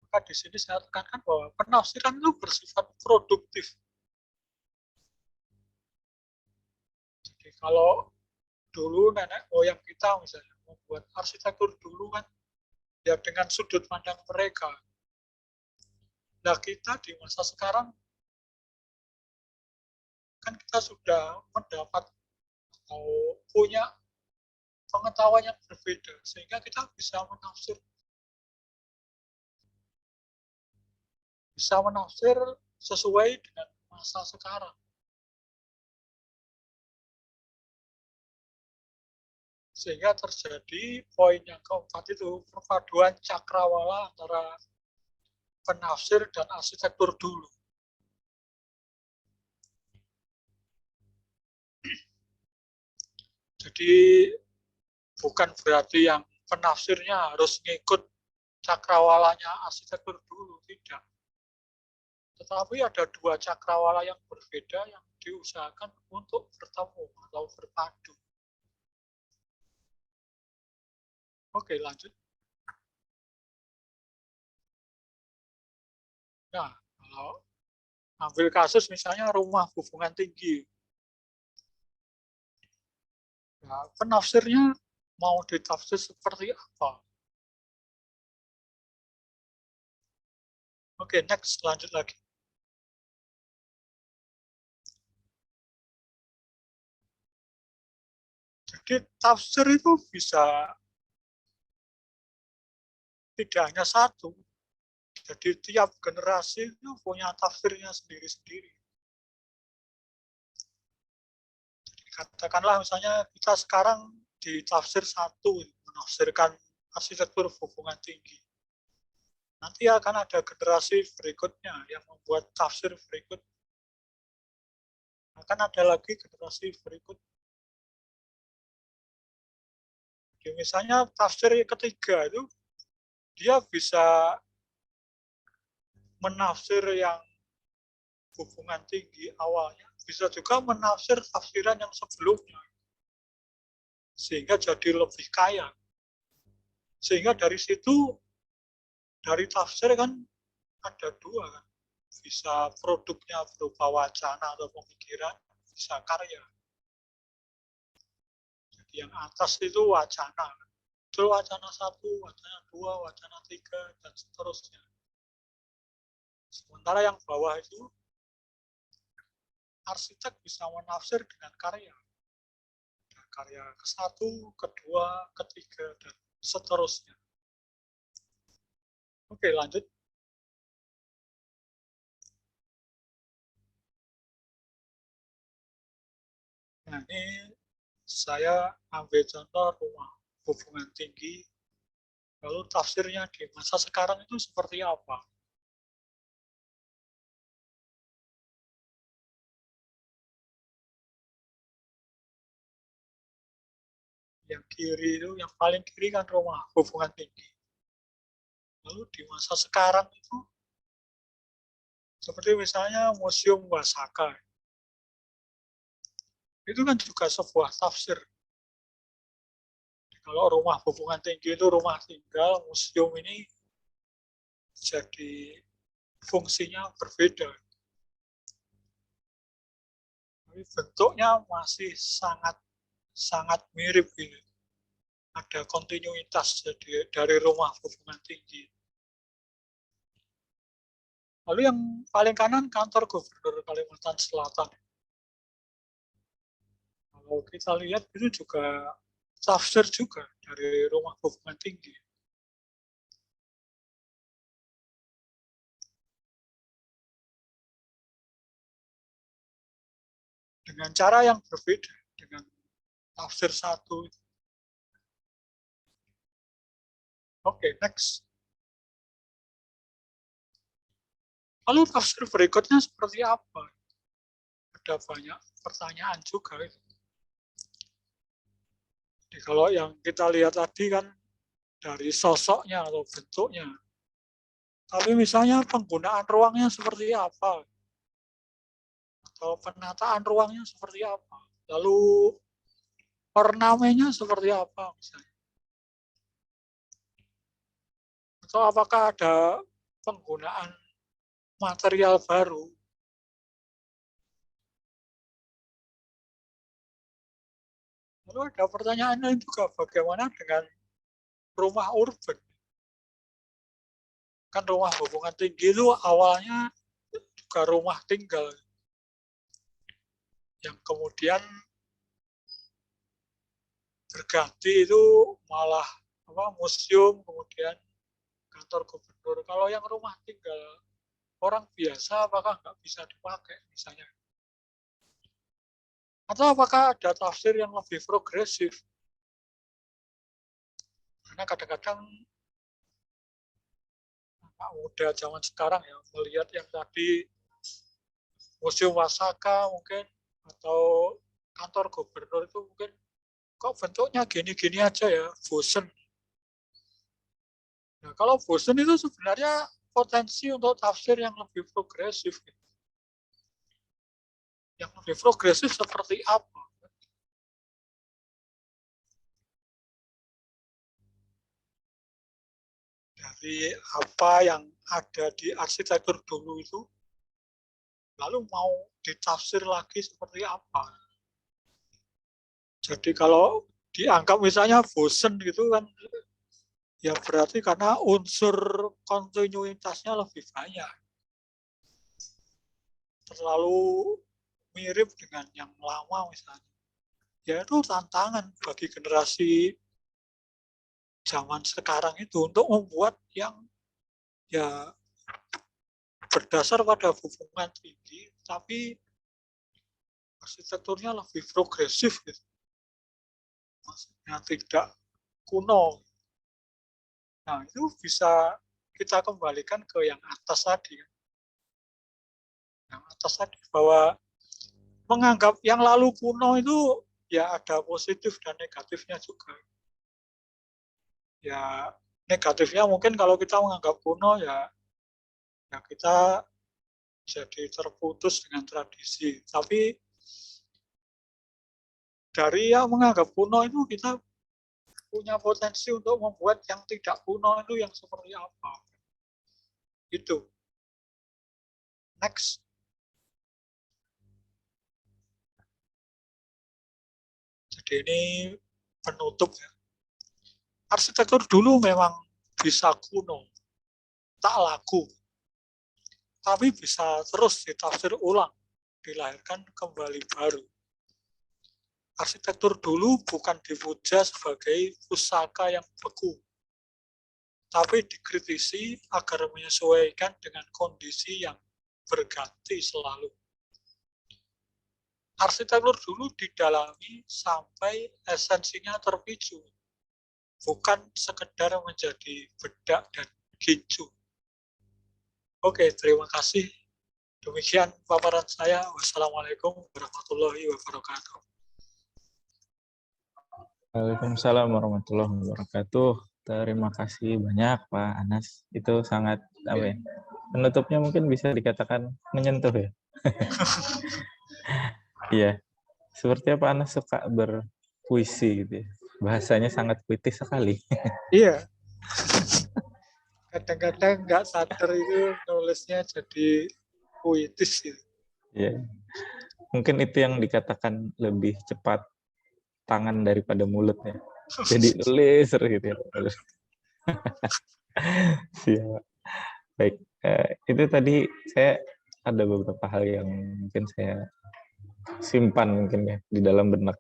Maka di sini saya tekankan bahwa penafsiran itu bersifat produktif. Jadi kalau dulu nenek moyang kita misalnya membuat arsitektur dulu kan ya dengan sudut pandang mereka. Nah kita di masa sekarang kan kita sudah mendapat atau punya pengetahuan yang berbeda sehingga kita bisa menafsir sesuai dengan masa sekarang. Sehingga terjadi poin yang keempat itu perpaduan cakrawala antara penafsir dan arsitektur dulu. Jadi bukan berarti yang penafsirnya harus ngikut cakrawalanya arsitektur dulu, tidak. Tetapi ada dua cakrawala yang berbeda yang diusahakan untuk bertemu atau berpadu. Oke, lanjut. Nah, kalau ambil kasus misalnya rumah hubungan tinggi. Nah, penafsirnya mau ditafsir seperti apa? Oke, next, lanjut lagi. Jadi tafsir itu bisa tidak hanya satu. Jadi tiap generasi itu punya tafsirnya sendiri-sendiri. Katakanlah misalnya kita sekarang di tafsir satu, menafsirkan arsitektur hubungan tinggi. Nanti akan ada generasi berikutnya yang membuat tafsir berikut. Akan ada lagi generasi berikut. Jadi misalnya tafsir ketiga itu, dia bisa menafsir yang hubungan tinggi awalnya, bisa juga menafsir tafsiran yang sebelumnya. Sehingga jadi lebih kaya. Sehingga dari situ, dari tafsir kan ada dua kan. Bisa produknya berupa wacana atau pemikiran, bisa karya. Jadi yang atas itu wacana. Itu wacana 1, wacana 2, wacana 3, dan seterusnya. Sementara yang bawah itu, arsitek bisa menafsir dengan karya. Karya ke-1, ke-2, ke-3, dan seterusnya. Oke, lanjut. Nah, ini saya ambil contoh rumah hubungan tinggi. Lalu tafsirnya di masa sekarang itu seperti apa? Yang kiri itu, yang paling kiri kan rumah hubungan tinggi. Lalu di masa sekarang itu, seperti misalnya Museum Wasaka. Itu kan juga sebuah tafsir. Kalau rumah hubungan tinggi itu rumah tinggal, museum ini jadi fungsinya berbeda. Tapi bentuknya masih sangat mirip ini. Ada kontinuitas dari rumah hubungan tinggi. Lalu yang paling kanan kantor Gubernur Kalimantan Selatan. Kalau kita lihat itu juga tafsir juga dari rumah hubungan tinggi. Dengan cara yang berbeda, dengan tafsir satu. Oke, next. Lalu tafsir berikutnya seperti apa? Ada banyak pertanyaan juga. Jadi kalau yang kita lihat tadi kan dari sosoknya atau bentuknya. Tapi misalnya penggunaan ruangnya seperti apa? Atau penataan ruangnya seperti apa? Lalu ornamennya seperti apa misalnya? Atau apakah ada penggunaan material baru? Lalu ada pertanyaan lain juga, bagaimana dengan rumah urban? Kan rumah hubungan tinggi itu awalnya juga rumah tinggal, yang kemudian berganti itu malah museum, kemudian kantor gubernur. Kalau yang rumah tinggal orang biasa, apakah nggak bisa dipakai misalnya? Atau apakah ada tafsir yang lebih progresif? Karena kadang-kadang anak muda zaman sekarang ya melihat yang tadi museum Wasaka mungkin atau kantor gubernur itu mungkin kok bentuknya gini-gini aja ya, bosen. Nah, kalau bosen itu sebenarnya potensi untuk tafsir yang lebih progresif. Yang lebih progresif seperti apa? Dari apa yang ada di arsitektur dulu itu, lalu mau ditafsir lagi seperti apa? Jadi kalau dianggap misalnya bosen gitu kan, ya berarti karena unsur kontinuitasnya lebih banyak. Terlalu mirip dengan yang lama misalnya. Ya itu tantangan bagi generasi zaman sekarang itu untuk membuat yang ya berdasar pada hubungan tinggi, tapi arsitekturnya lebih progresif gitu. Maksudnya tidak kuno. Nah, itu bisa kita kembalikan ke yang atas tadi. Yang atas tadi bahwa menganggap yang lalu kuno itu ya ada positif dan negatifnya juga. Ya negatifnya mungkin kalau kita menganggap kuno ya kita jadi terputus dengan tradisi. Tapi dari yang menganggap kuno itu kita punya potensi untuk membuat yang tidak kuno itu yang seperti apa. Itu. Next. Jadi ini penutup ya. Arsitektur dulu memang bisa kuno, tak laku, tapi bisa terus ditafsir ulang, dilahirkan kembali baru. Arsitektur dulu bukan dipuja sebagai pusaka yang beku, tapi dikritisi agar menyesuaikan dengan kondisi yang berganti selalu. Arsitektur dulu didalami sampai esensinya terpicu, bukan sekedar menjadi bedak dan gincu. Oke, terima kasih. Demikian paparan saya. Wassalamualaikum warahmatullahi wabarakatuh. Waalaikumsalam warahmatullahi wabarakatuh. Terima kasih banyak Pak Anas. Itu sangat penutupnya mungkin bisa dikatakan menyentuh ya. Iya. Sepertinya Pak Anas suka berpuisi gitu ya. Bahasanya sangat puitis sekali. Iya. Kadang-kadang nggak sadar itu nulisnya jadi puitis gitu. Iya. Mungkin itu yang dikatakan lebih cepat tangan daripada mulutnya. Jadi tulis gitu ya. Siap. Baik. Itu tadi saya ada beberapa hal yang mungkin saya simpan mungkin ya di dalam benak.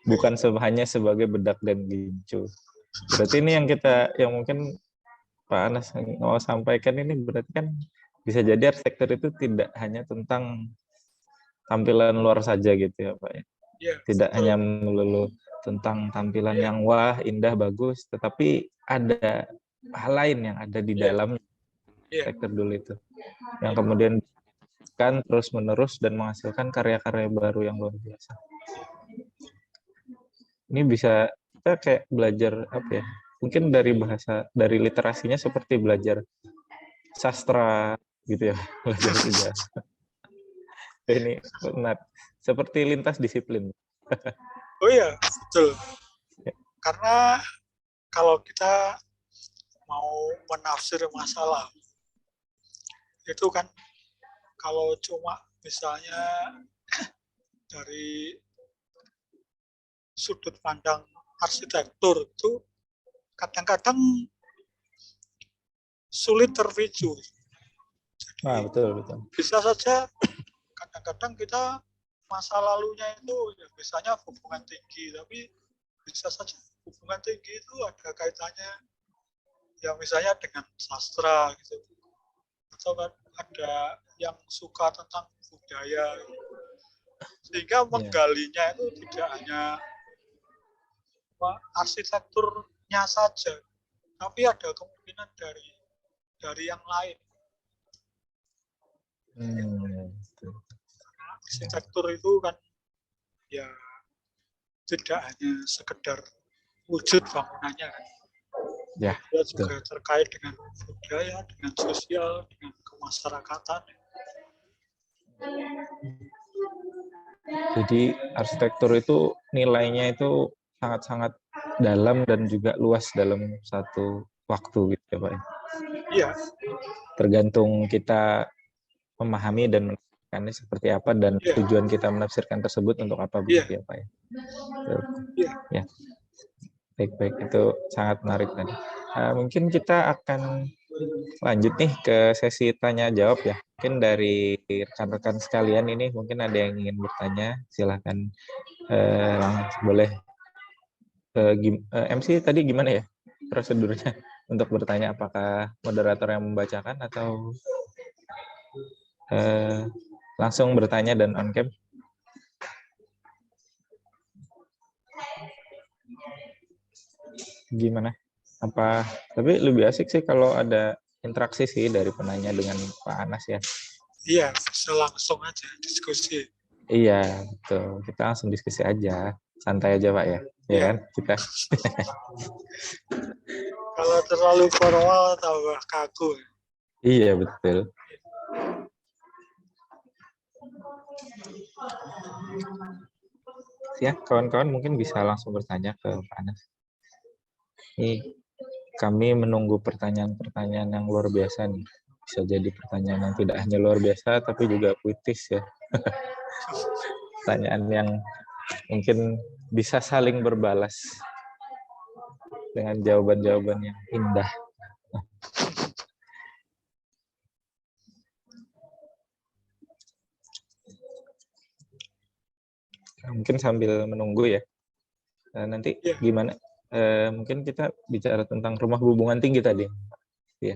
Bukan hanya sebagai bedak dan gincu. Berarti ini yang mungkin Pak Anas mau sampaikan ini berarti kan bisa jadi arsitektur itu tidak hanya tentang tampilan luar saja gitu ya Pak ya. Ya, tidak hanya melulu tentang tampilan yang wah, indah, bagus, tetapi ada hal lain yang ada di dalam arsitektur dulu itu. Yang kemudian kan terus menerus dan menghasilkan karya-karya baru yang luar biasa. Ini bisa kita kayak belajar apa ya? Mungkin dari literasinya seperti belajar sastra gitu ya, belajar sejarah. Ini benar. Seperti lintas disiplin. Oh iya, betul. Karena kalau kita mau menafsir masalah, itu kan kalau cuma misalnya dari sudut pandang arsitektur itu kadang-kadang sulit terpicu. Wah, betul, betul. Bisa saja kadang-kadang kita masa lalunya itu ya misalnya hubungan tinggi, tapi bisa saja hubungan tinggi itu ada kaitannya ya misalnya dengan sastra gitu, atau ada yang suka tentang budaya, sehingga menggalinya itu tidak hanya arsitekturnya saja, tapi ada kemungkinan dari yang lain. Karena arsitektur itu kan ya tidak hanya sekedar wujud bangunannya kan. Ya, Dia juga terkait dengan budaya, dengan sosial, dengan kemasyarakatan. Jadi arsitektur itu nilainya itu sangat-sangat dalam dan juga luas dalam satu waktu gitu ya Pak. Iya. Tergantung kita memahami dan menafsirkannya seperti apa dan tujuan kita menafsirkan tersebut untuk apa begitu ya Pak ya. Ya. Baik-baik, itu sangat menarik tadi. Mungkin kita akan lanjut nih ke sesi tanya jawab ya. Mungkin dari rekan-rekan sekalian ini mungkin ada yang ingin bertanya, silahkan boleh. MC tadi gimana ya prosedurnya untuk bertanya? Apakah moderator yang membacakan atau langsung bertanya dan on cam? Gimana? Apa? Tapi lebih asik sih kalau ada interaksi sih dari penanya dengan Pak Anas ya. Iya, bisa langsung aja diskusi. Iya, betul. Kita langsung diskusi aja. Santai aja Pak ya. Ya kan? Kita. Kalau terlalu formal tambah kaku. Iya, betul. Ya, kawan-kawan mungkin bisa langsung bertanya ke Pak Anas. Ini kami menunggu pertanyaan-pertanyaan yang luar biasa nih. Bisa jadi pertanyaan yang tidak hanya luar biasa, tapi juga puitis ya. Pertanyaan yang mungkin bisa saling berbalas dengan jawaban-jawaban yang indah. Mungkin sambil menunggu ya. Nanti gimana? Mungkin kita bicara tentang rumah hubungan tinggi tadi. Ya.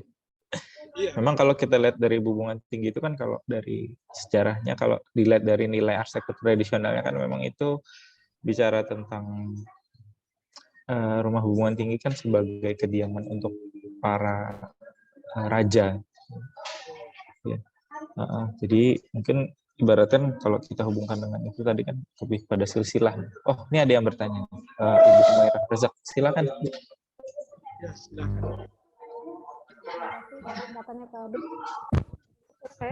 Memang kalau kita lihat dari hubungan tinggi itu kan kalau dari sejarahnya, kalau dilihat dari nilai arsitektur tradisionalnya kan memang itu bicara tentang rumah hubungan tinggi kan sebagai kediaman untuk para raja. Ya. Jadi mungkin ibaratkan kalau kita hubungkan dengan itu tadi kan lebih pada silsilah. Oh, ini ada yang bertanya. Ibu Humairah Razak, silakan. Ya, silakan. Datanya ke Abid. Oke.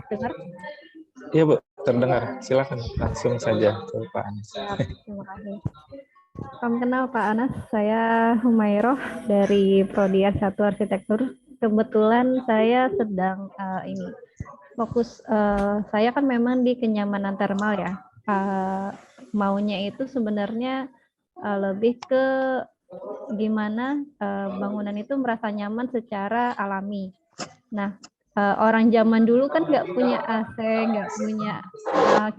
Terdengar? Iya Bu, terdengar. Silakan langsung saja ke Pak Anas. Terima kasih. Salam kenal Pak Anas, saya Humairah dari Prodi S1 Arsitektur. Kebetulan saya sedang fokus, saya kan memang di kenyamanan termal ya. Maunya itu sebenarnya lebih ke gimana bangunan itu merasa nyaman secara alami. Nah, orang zaman dulu kan nggak punya AC, nggak punya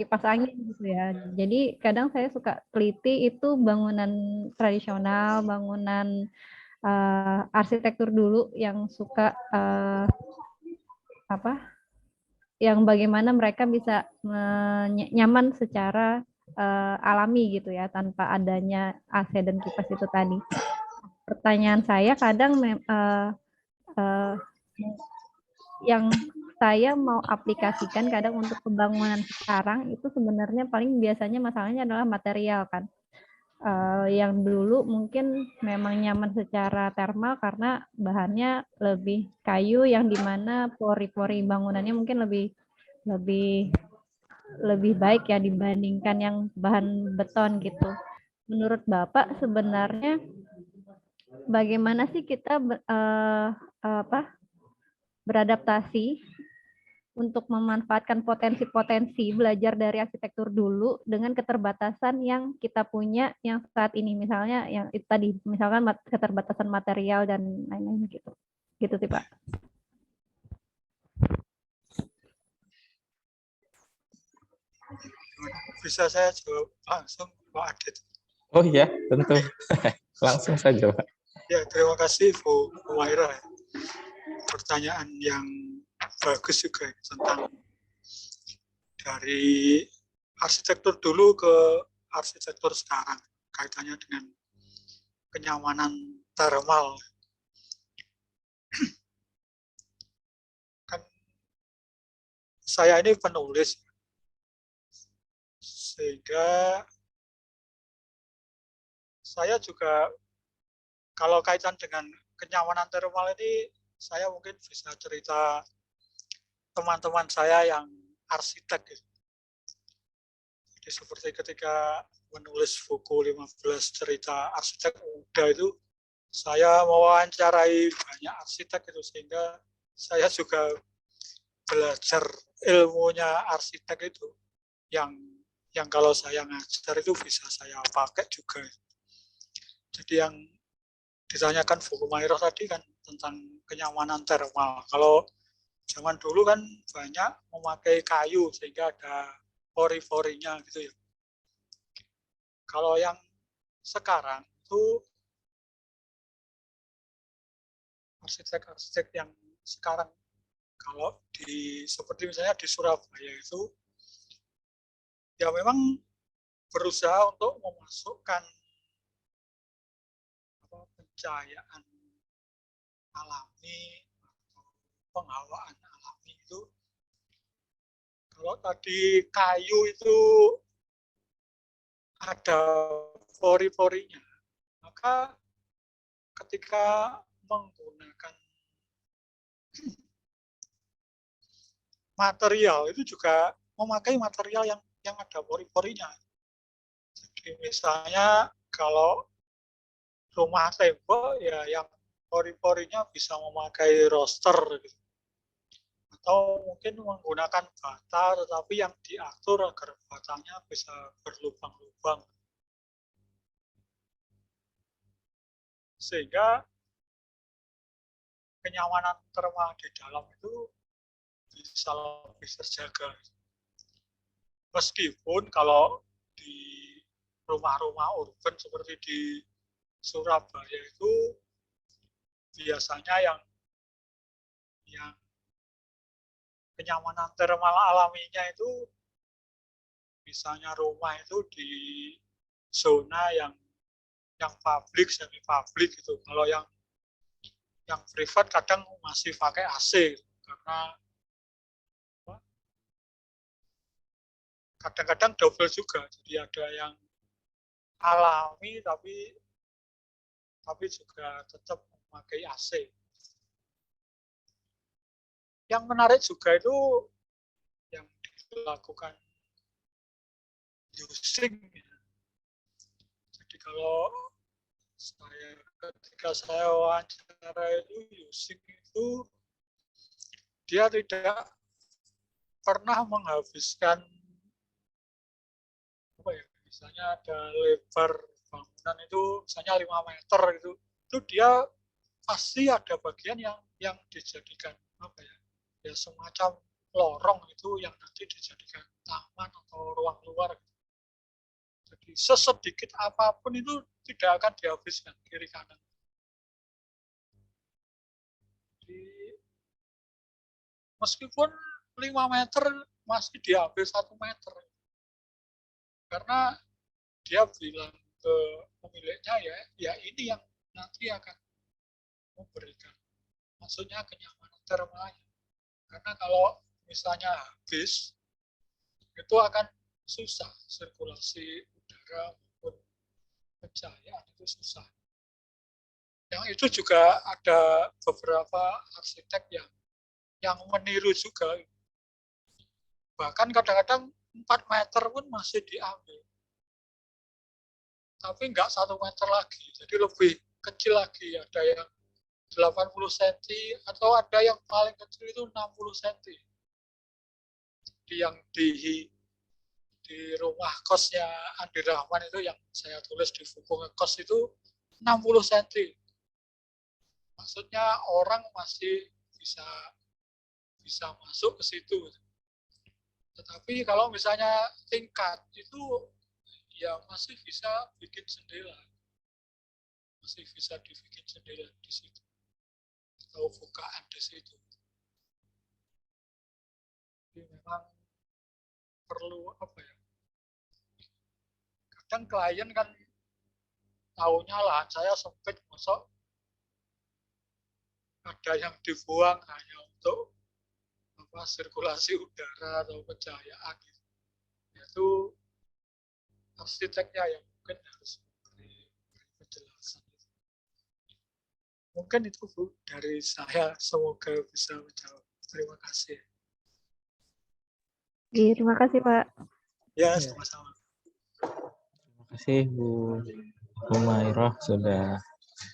kipas angin gitu ya. Jadi kadang saya suka teliti itu bangunan tradisional, bangunan arsitektur dulu yang suka yang bagaimana mereka bisa nyaman secara alami gitu ya, tanpa adanya AC dan kipas itu tadi. Pertanyaan saya kadang yang saya mau aplikasikan kadang untuk pembangunan sekarang itu sebenarnya paling biasanya masalahnya adalah material kan. Yang dulu mungkin memang nyaman secara termal karena bahannya lebih kayu yang dimana pori-pori bangunannya mungkin lebih baik ya dibandingkan yang bahan beton gitu. Menurut Bapak sebenarnya bagaimana sih kita beradaptasi untuk memanfaatkan potensi-potensi belajar dari arsitektur dulu dengan keterbatasan yang kita punya yang saat ini, misalnya yang itu tadi, misalkan keterbatasan material dan lain-lain gitu. Gitu sih, Pak. Bisa saya jawab langsung, Pak Adit? Oh iya, tentu. Langsung saja, Pak. Ya, terima kasih Bu Waira. Pertanyaan yang bagus juga tentang dari arsitektur dulu ke arsitektur sekarang, kaitannya dengan kenyamanan thermal. Kan saya ini penulis, sehingga saya juga kalau kaitan dengan kenyamanan thermal ini, saya mungkin bisa cerita teman-teman saya yang arsitek. Jadi seperti ketika menulis buku 15 cerita arsitek muda itu, saya mewawancarai banyak arsitek itu, sehingga saya juga belajar ilmunya arsitek itu, yang kalau saya ngajar itu bisa saya pakai juga. Jadi yang ditanyakan Bu Mairah tadi kan tentang kenyamanan thermal. Kalau zaman dulu kan banyak memakai kayu sehingga ada pori-porinya gitu ya. Kalau yang sekarang itu arsitek-arsitek yang sekarang, kalau seperti misalnya di Surabaya itu, ya memang berusaha untuk memasukkan pencahayaan alami atau penghawaan alami itu. Kalau tadi kayu itu ada pori-porinya, maka ketika menggunakan material itu juga memakai material yang ada pori-porinya. Jadi misalnya kalau rumah tembok ya yang pori-porinya bisa memakai roster gitu. Atau mungkin menggunakan bata tetapi yang diatur agar batanya bisa berlubang-lubang. Sehingga kenyamanan thermal di dalam itu bisa lebih terjaga. Meskipun kalau di rumah-rumah urban seperti di Surabaya itu biasanya yang kenyamanan thermal alaminya itu, misalnya rumah itu di zona yang publik, semi publik gitu. Kalau yang privat kadang masih pakai AC karena kadang-kadang double juga. Jadi ada yang alami tapi juga tetap memakai AC. Yang menarik juga itu yang dilakukan using. Jadi kalau ketika saya wawancara itu, using itu dia tidak pernah menghabiskan misalnya ada lebar bangunan itu misalnya 5 meter itu dia pasti ada bagian yang dijadikan ya semacam lorong itu yang nanti dijadikan taman atau ruang luar. Jadi sesedikit apapun itu tidak akan dihabiskan kiri kanan. Jadi meskipun 5 meter masih diambil 1 meter. Karena dia bilang ke pemiliknya ya ini yang nanti akan memberikan, maksudnya kenyamanan thermalnya. Karena kalau misalnya habis, itu akan susah sirkulasi udara maupun pencahayaan itu susah. Yang itu juga ada beberapa arsitek yang meniru juga. Bahkan kadang-kadang 4 meter pun masih diambil. Tapi enggak 1 meter lagi, jadi lebih kecil lagi. Ada yang 80 cm atau ada yang paling kecil itu 60 cm. tadi yang di rumah kosnya Andi Rahman itu yang saya tulis di buku ngekos itu 60 cm. Maksudnya orang masih bisa masuk ke situ. Tetapi kalau misalnya tingkat itu ya masih bisa bikin jendela. Masih bisa dibikin jendela di situ. Atau bukaan di situ. Jadi memang perlu apa ya? Kadang klien kan tahunya lahan saya sempit, masuk ada yang dibuang hanya untuk apa, sirkulasi udara atau pencahayaan gitu. Itu arsiteknya yang mungkin harus beri penjelasan. Mungkin itu Bu dari saya, semoga bisa menjawab. Terima kasih. Oke, terima kasih Pak. Ya, sama-sama. Terima kasih Bu Humairah sudah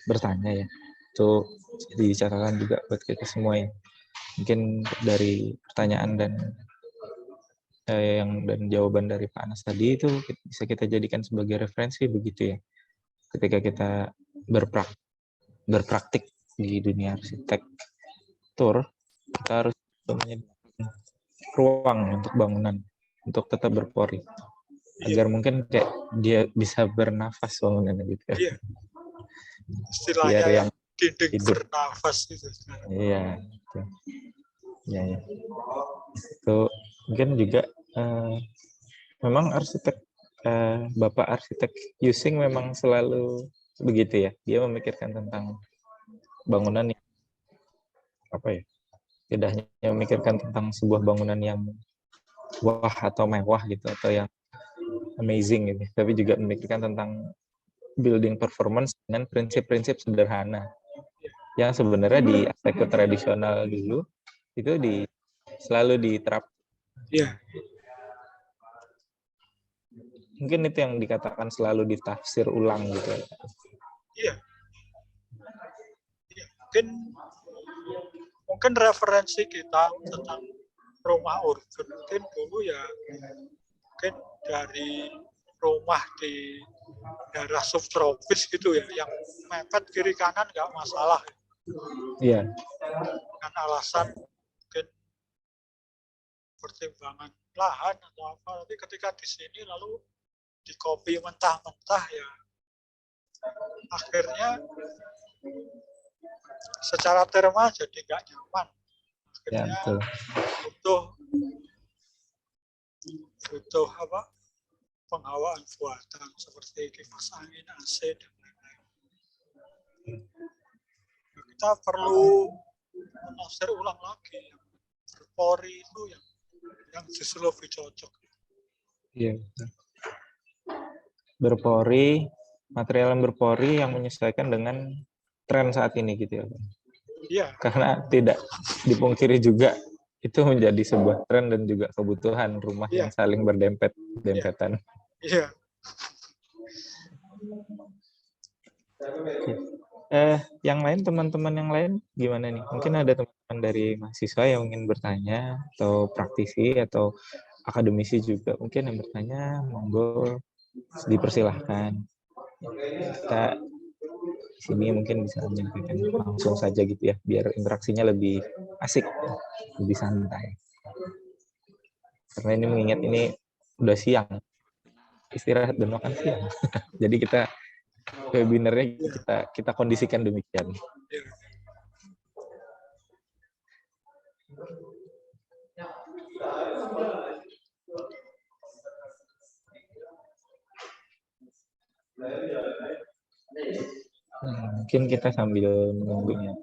bertanya ya. Itu jadi catatan juga buat kita semua ya. Mungkin dari pertanyaan dan jawaban dari Pak Anas tadi itu bisa kita jadikan sebagai referensi begitu ya. Ketika kita berpraktik di dunia arsitektur, kita harus menyediakan ruang untuk bangunan untuk tetap berpori agar mungkin kayak dia bisa bernafas bangunannya gitu ya. Iya. Istilahnya Biar yang dinding hidup. bernafas itu. Iya. Gitu. Ya, ya. Itu mungkin juga memang Bapak arsitek Yusing memang selalu begitu ya. Dia memikirkan tentang bangunan yang apa ya? Tidak hanya memikirkan tentang sebuah bangunan yang wah atau mewah gitu atau yang amazing gitu, tapi juga memikirkan tentang building performance dengan prinsip-prinsip sederhana yang sebenarnya di arsitektur tradisional dulu itu selalu diterapkan. Iya. Mungkin itu yang dikatakan selalu ditafsir ulang gitu. Iya. Iya. Mungkin referensi kita tentang rumah urban mungkin dulu ya mungkin dari rumah di daerah subtropis gitu ya, yang mepet kiri kanan nggak masalah. Iya. Dengan alasan mungkin pertimbangan lahan atau apa, tapi ketika di sini lalu di copy mentah-mentah ya akhirnya secara terma jadi nggak nyaman. Ya, Akhirnya betul. butuh apa, penghawaan buatan seperti kipas angin, AC dan lain-lain. Kita perlu menafsir ulang lagi yang berpori itu yang justru lebih cocok. Iya. Berpori, material yang berpori yang menyesuaikan dengan tren saat ini gitu ya. Iya. Karena tidak dipungkiri juga itu menjadi sebuah tren dan juga kebutuhan rumah yang saling berdempetan. Iya. Yang lain, teman-teman yang lain gimana nih? Mungkin ada teman-teman dari mahasiswa yang ingin bertanya atau praktisi atau akademisi juga mungkin yang bertanya, monggo dipersilahkan. Kita di sini mungkin bisa menyampaikan langsung saja gitu ya, biar interaksinya lebih asik, lebih santai. Karena ini mengingat ini udah siang, istirahat dan makan siang. Jadi kita webinarnya kita kondisikan demikian. Mungkin kita sambil menunggunya.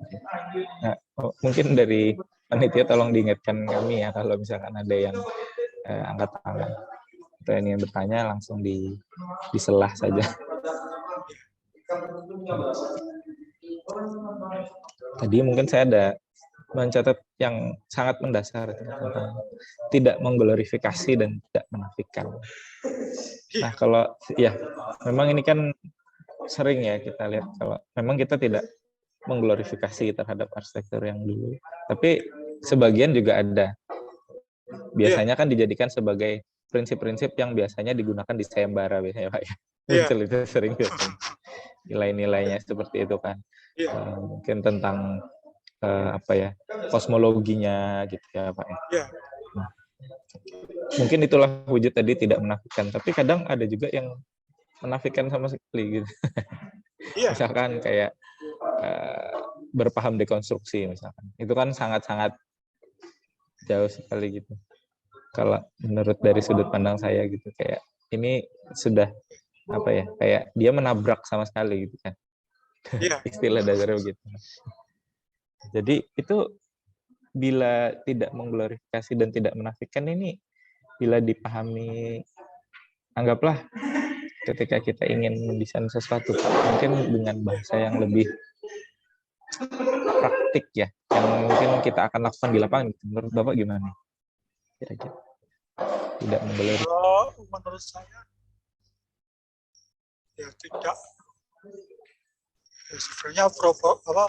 Nah, mungkin dari panitia tolong diingatkan kami ya kalau misalkan ada yang angkat tangan atau ini yang bertanya langsung diselah saja. Tadi mungkin saya ada mencatat yang sangat mendasar tentang tidak mengglorifikasi dan tidak menafikan. Nah, kalau ya memang ini kan sering ya kita lihat kalau memang kita tidak mengglorifikasi terhadap arsitektur yang dulu, tapi sebagian juga ada biasanya kan dijadikan sebagai prinsip-prinsip yang biasanya digunakan di sayembara biasanya Pak ya. Iya. Muncul itu sering biasanya. Nilai-nilainya seperti itu kan. Iya. Mungkin tentang apa ya, kosmologinya gitu ya Pak ya. Iya. Mungkin itulah wujud tadi tidak menafikan, tapi kadang ada juga yang menafikan sama sekali gitu. Iya. Misalkan kayak berpaham dekonstruksi misalkan. Itu kan sangat-sangat jauh sekali gitu. Kalau menurut dari sudut pandang saya gitu, kayak ini sudah apa ya, kayak dia menabrak sama sekali gitu kan. Iya. Istilah dasarnya begitu. Jadi itu bila tidak mengglorifikasi dan tidak menafikan ini, bila dipahami, anggaplah ketika kita ingin mendesain sesuatu, mungkin dengan bahasa yang lebih praktik ya, yang mungkin kita akan lakukan di lapangan. Menurut Bapak gimana? Kira-kira tidak mengglorifikasi. Kalau menurut saya ya tidak, ya sebenarnya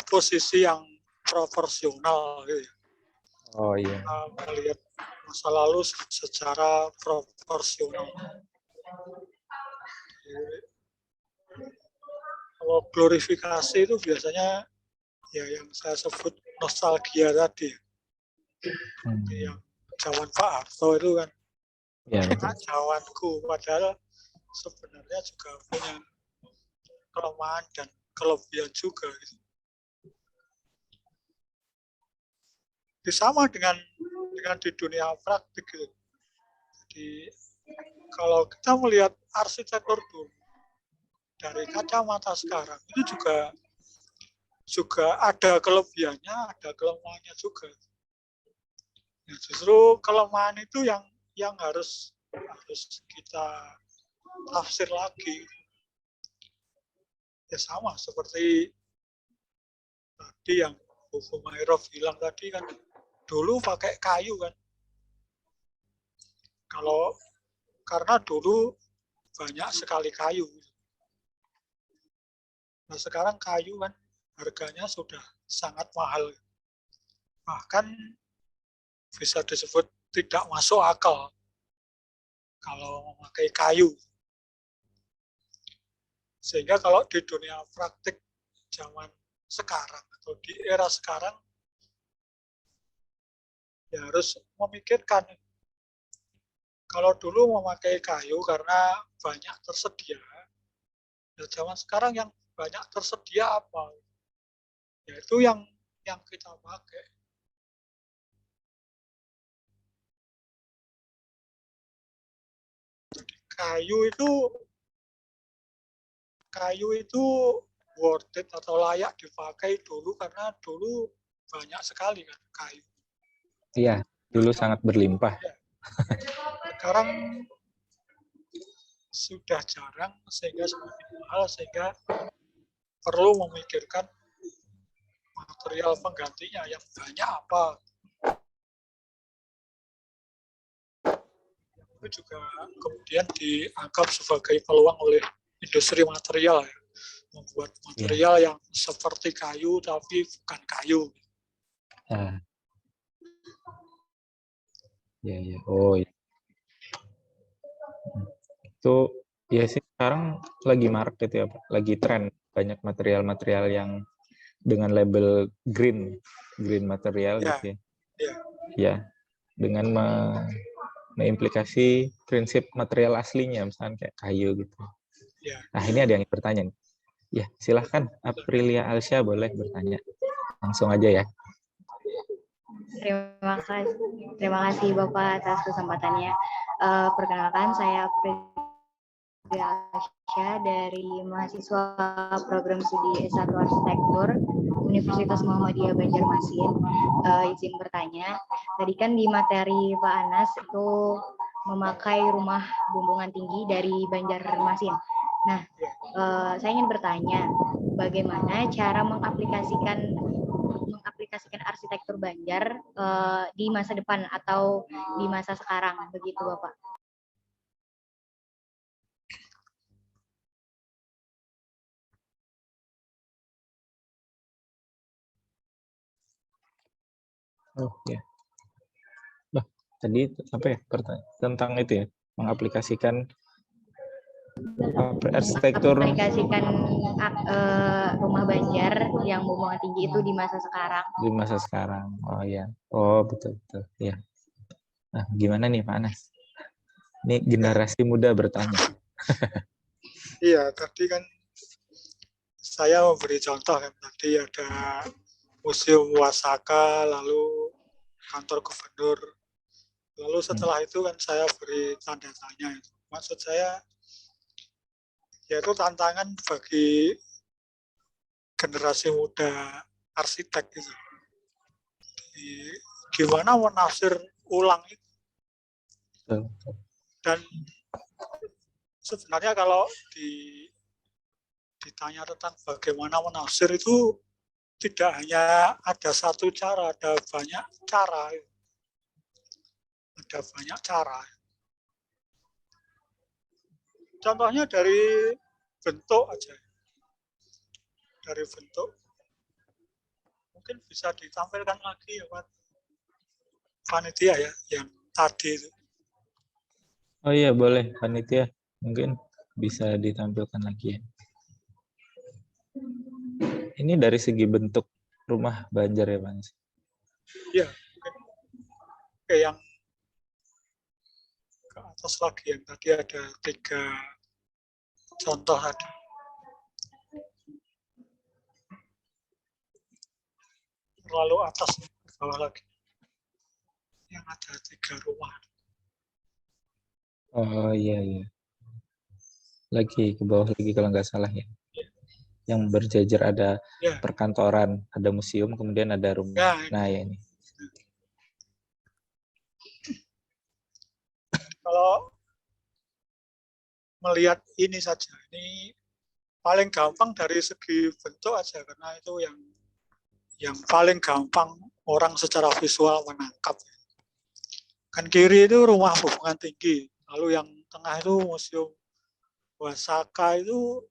posisi yang proporsional gitu ya. Oh iya. Melihat masa lalu secara proporsional. Kalau glorifikasi itu biasanya ya yang saya sebut nostalgia tadi. Yang zaman Pak Harto itu kan, Ya, betul. jawanku, padahal sebenarnya juga punya kelemahan dan kelebihan juga. Gitu. Sama dengan di dunia praktik gitu. Jadi kalau kita melihat arsitektur dulu dari kacamata sekarang itu juga ada kelebihannya, ada kelemahannya juga. Ya, justru kelemahan itu yang harus kita tafsir lagi. Ya sama seperti tadi yang Bu Humairah bilang tadi kan, dulu pakai kayu kan. Karena dulu banyak sekali kayu. Nah sekarang kayu kan harganya sudah sangat mahal. Bahkan bisa disebut tidak masuk akal kalau memakai kayu. Sehingga kalau di dunia praktik zaman sekarang atau di era sekarang, ya harus memikirkan. Kalau dulu memakai kayu karena banyak tersedia, ya zaman sekarang yang banyak tersedia apa? Yaitu yang kita pakai. Kayu itu worth it atau layak dipakai dulu karena dulu banyak sekali kan kayu. Iya, dulu sangat berlimpah. Ya. Sekarang sudah jarang sehingga semakin mahal, sehingga perlu memikirkan material penggantinya yang banyak apa. Itu juga kemudian dianggap sebagai peluang oleh industri material ya. Membuat material yang seperti kayu tapi bukan kayu. Ya. Oh iya. Itu ya sih sekarang lagi marak gitu ya Pak. Lagi tren banyak material-material yang dengan label green material gitu ya. Ya, dengan mengimplikasi prinsip material aslinya, misalnya kayak kayu gitu. Nah, ini ada yang bertanya nih. Ya, silahkan Aprilia Alsya boleh bertanya. Langsung aja ya. Terima kasih Bapak atas kesempatannya. Perkenalkan saya Aprilia Alsya dari mahasiswa program studi S1 Arsitektur Universitas Muhammadiyah Banjarmasin. Izin bertanya, tadi kan di materi Pak Anas itu memakai rumah bumbungan tinggi dari Banjarmasin. Nah, saya ingin bertanya, bagaimana cara mengaplikasikan arsitektur Banjar di masa depan atau di masa sekarang, begitu Bapak? Oh ya. tadi apa ya tentang itu ya, mengaplikasikan arsitektur Aplikasikan rumah Banjar yang berbunga tinggi itu di masa sekarang. di masa sekarang. Oh ya, oh betul betul ya. Nah, gimana nih Pak Anas? Ini generasi muda bertanya. Iya, tadi kan saya memberi contoh kan, tadi ada Museum Wasaka, lalu kantor gubernur, lalu setelah itu kan saya beri tanda tanya. Maksud saya, yaitu tantangan bagi generasi muda arsitek itu. Gimana menafsir ulang itu. Dan sebenarnya kalau ditanya tentang bagaimana menafsir itu tidak hanya ada satu cara, ada banyak cara. Ada banyak cara. Contohnya dari bentuk aja. Dari bentuk. Mungkin bisa ditampilkan lagi ya Pak panitia ya, yang tadi itu. Oh iya boleh panitia, mungkin bisa ditampilkan lagi ya. Ini dari segi bentuk rumah Banjar ya Pak Anas? Iya, mungkin. Oke, yang ke atas lagi, yang tadi ada 3 contoh tadi. Lalu atas, ke bawah lagi. Yang ada 3 rumah. Oh iya iya. Lagi ke bawah lagi kalau nggak salah ya. Yang berjajar ada Ya. perkantoran, ada museum, kemudian ada rumah. Ya, Nah ya ini. kalau melihat ini saja, ini paling gampang dari segi bentuk aja, karena itu yang paling gampang orang secara visual menangkap. Kan kiri itu rumah hubungan tinggi, lalu yang tengah itu Museum Wasaka itu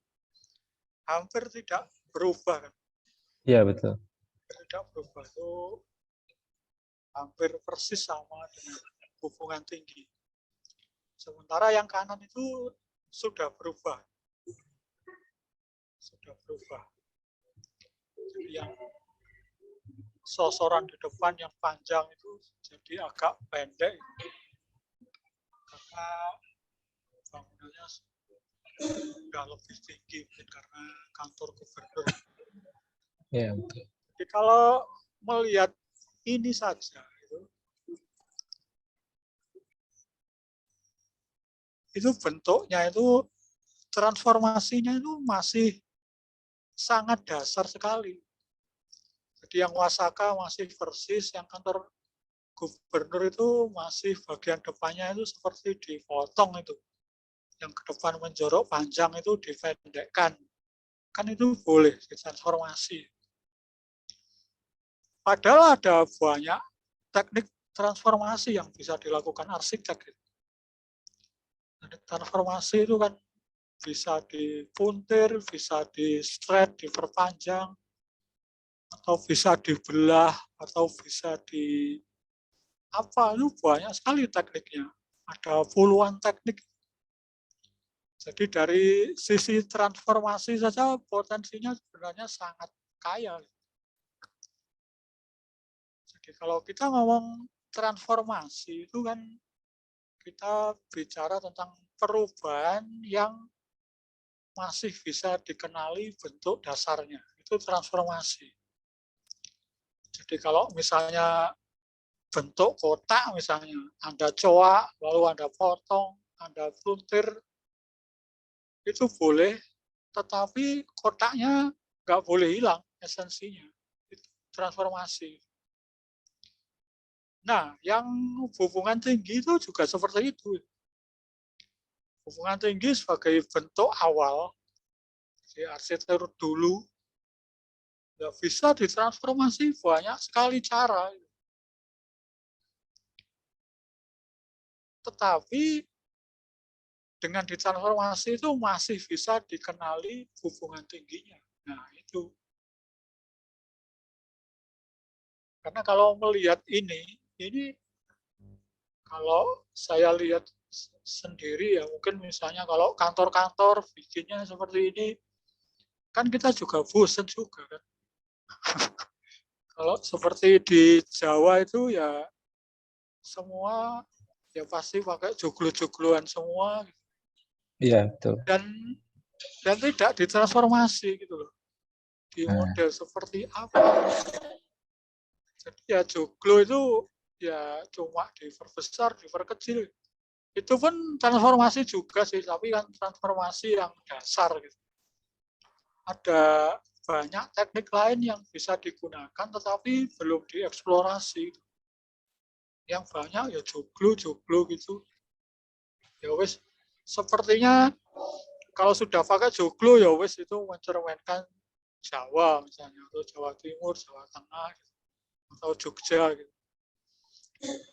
hampir tidak berubah kan. Iya betul. Tidak berubah, itu hampir persis sama dengan hubungan tinggi. Sementara yang kanan itu sudah berubah. Sudah berubah. Jadi yang sosoran di depan yang panjang itu jadi agak pendek. Karena bangunannya sudah lebih tinggi mungkin karena kantor gubernur. Iya betul. Jadi kalau melihat ini saja itu bentuknya itu transformasinya itu masih sangat dasar sekali. Jadi yang Wasaka masih persis, yang kantor gubernur itu masih bagian depannya itu seperti dipotong itu. Yang ke depan menjorok panjang itu dipendekkan. Kan itu boleh ditransformasi. Padahal ada banyak teknik transformasi yang bisa dilakukan arsitek. Teknik transformasi itu kan bisa dipuntir, bisa di-stretch, diperpanjang, atau bisa dibelah, atau bisa di apa, itu banyak sekali tekniknya. Ada puluhan teknik. Jadi dari sisi transformasi saja potensinya sebenarnya sangat kaya. Jadi kalau kita ngomong transformasi itu kan kita bicara tentang perubahan yang masih bisa dikenali bentuk dasarnya. Itu transformasi. Jadi kalau misalnya bentuk kotak misalnya, Anda coak, lalu Anda potong, Anda puntir, itu boleh, tetapi kotaknya nggak boleh hilang esensinya. Itu transformasi. Nah, yang hubungan tinggi itu juga seperti itu. Hubungan tinggi sebagai bentuk awal, di arsitektur dulu, ya bisa ditransformasi banyak sekali cara. Tetapi dengan ditransformasi itu masih bisa dikenali hubungan tingginya. Nah, itu. Karena kalau melihat ini Kalau saya lihat sendiri ya mungkin misalnya kalau kantor-kantor bikinnya seperti ini, kan kita juga bosen juga kan. Kalau seperti di Jawa itu ya semua ya pasti pakai joglo-jogloan semua Iya, betul. dan tidak ditransformasi gitu loh di Nah, model seperti apa. Jadi ya joglo itu ya cuma diperbesar, diperkecil. Itu pun transformasi juga sih, tapi kan transformasi yang dasar gitu. Ada banyak teknik lain yang bisa digunakan tetapi belum dieksplorasi. Yang banyak ya joglo gitu. Ya wes, sepertinya kalau sudah pakai joglo ya wes itu mencerminkan Jawa misalnya atau Jawa Timur, Jawa Tengah atau Jogja gitu.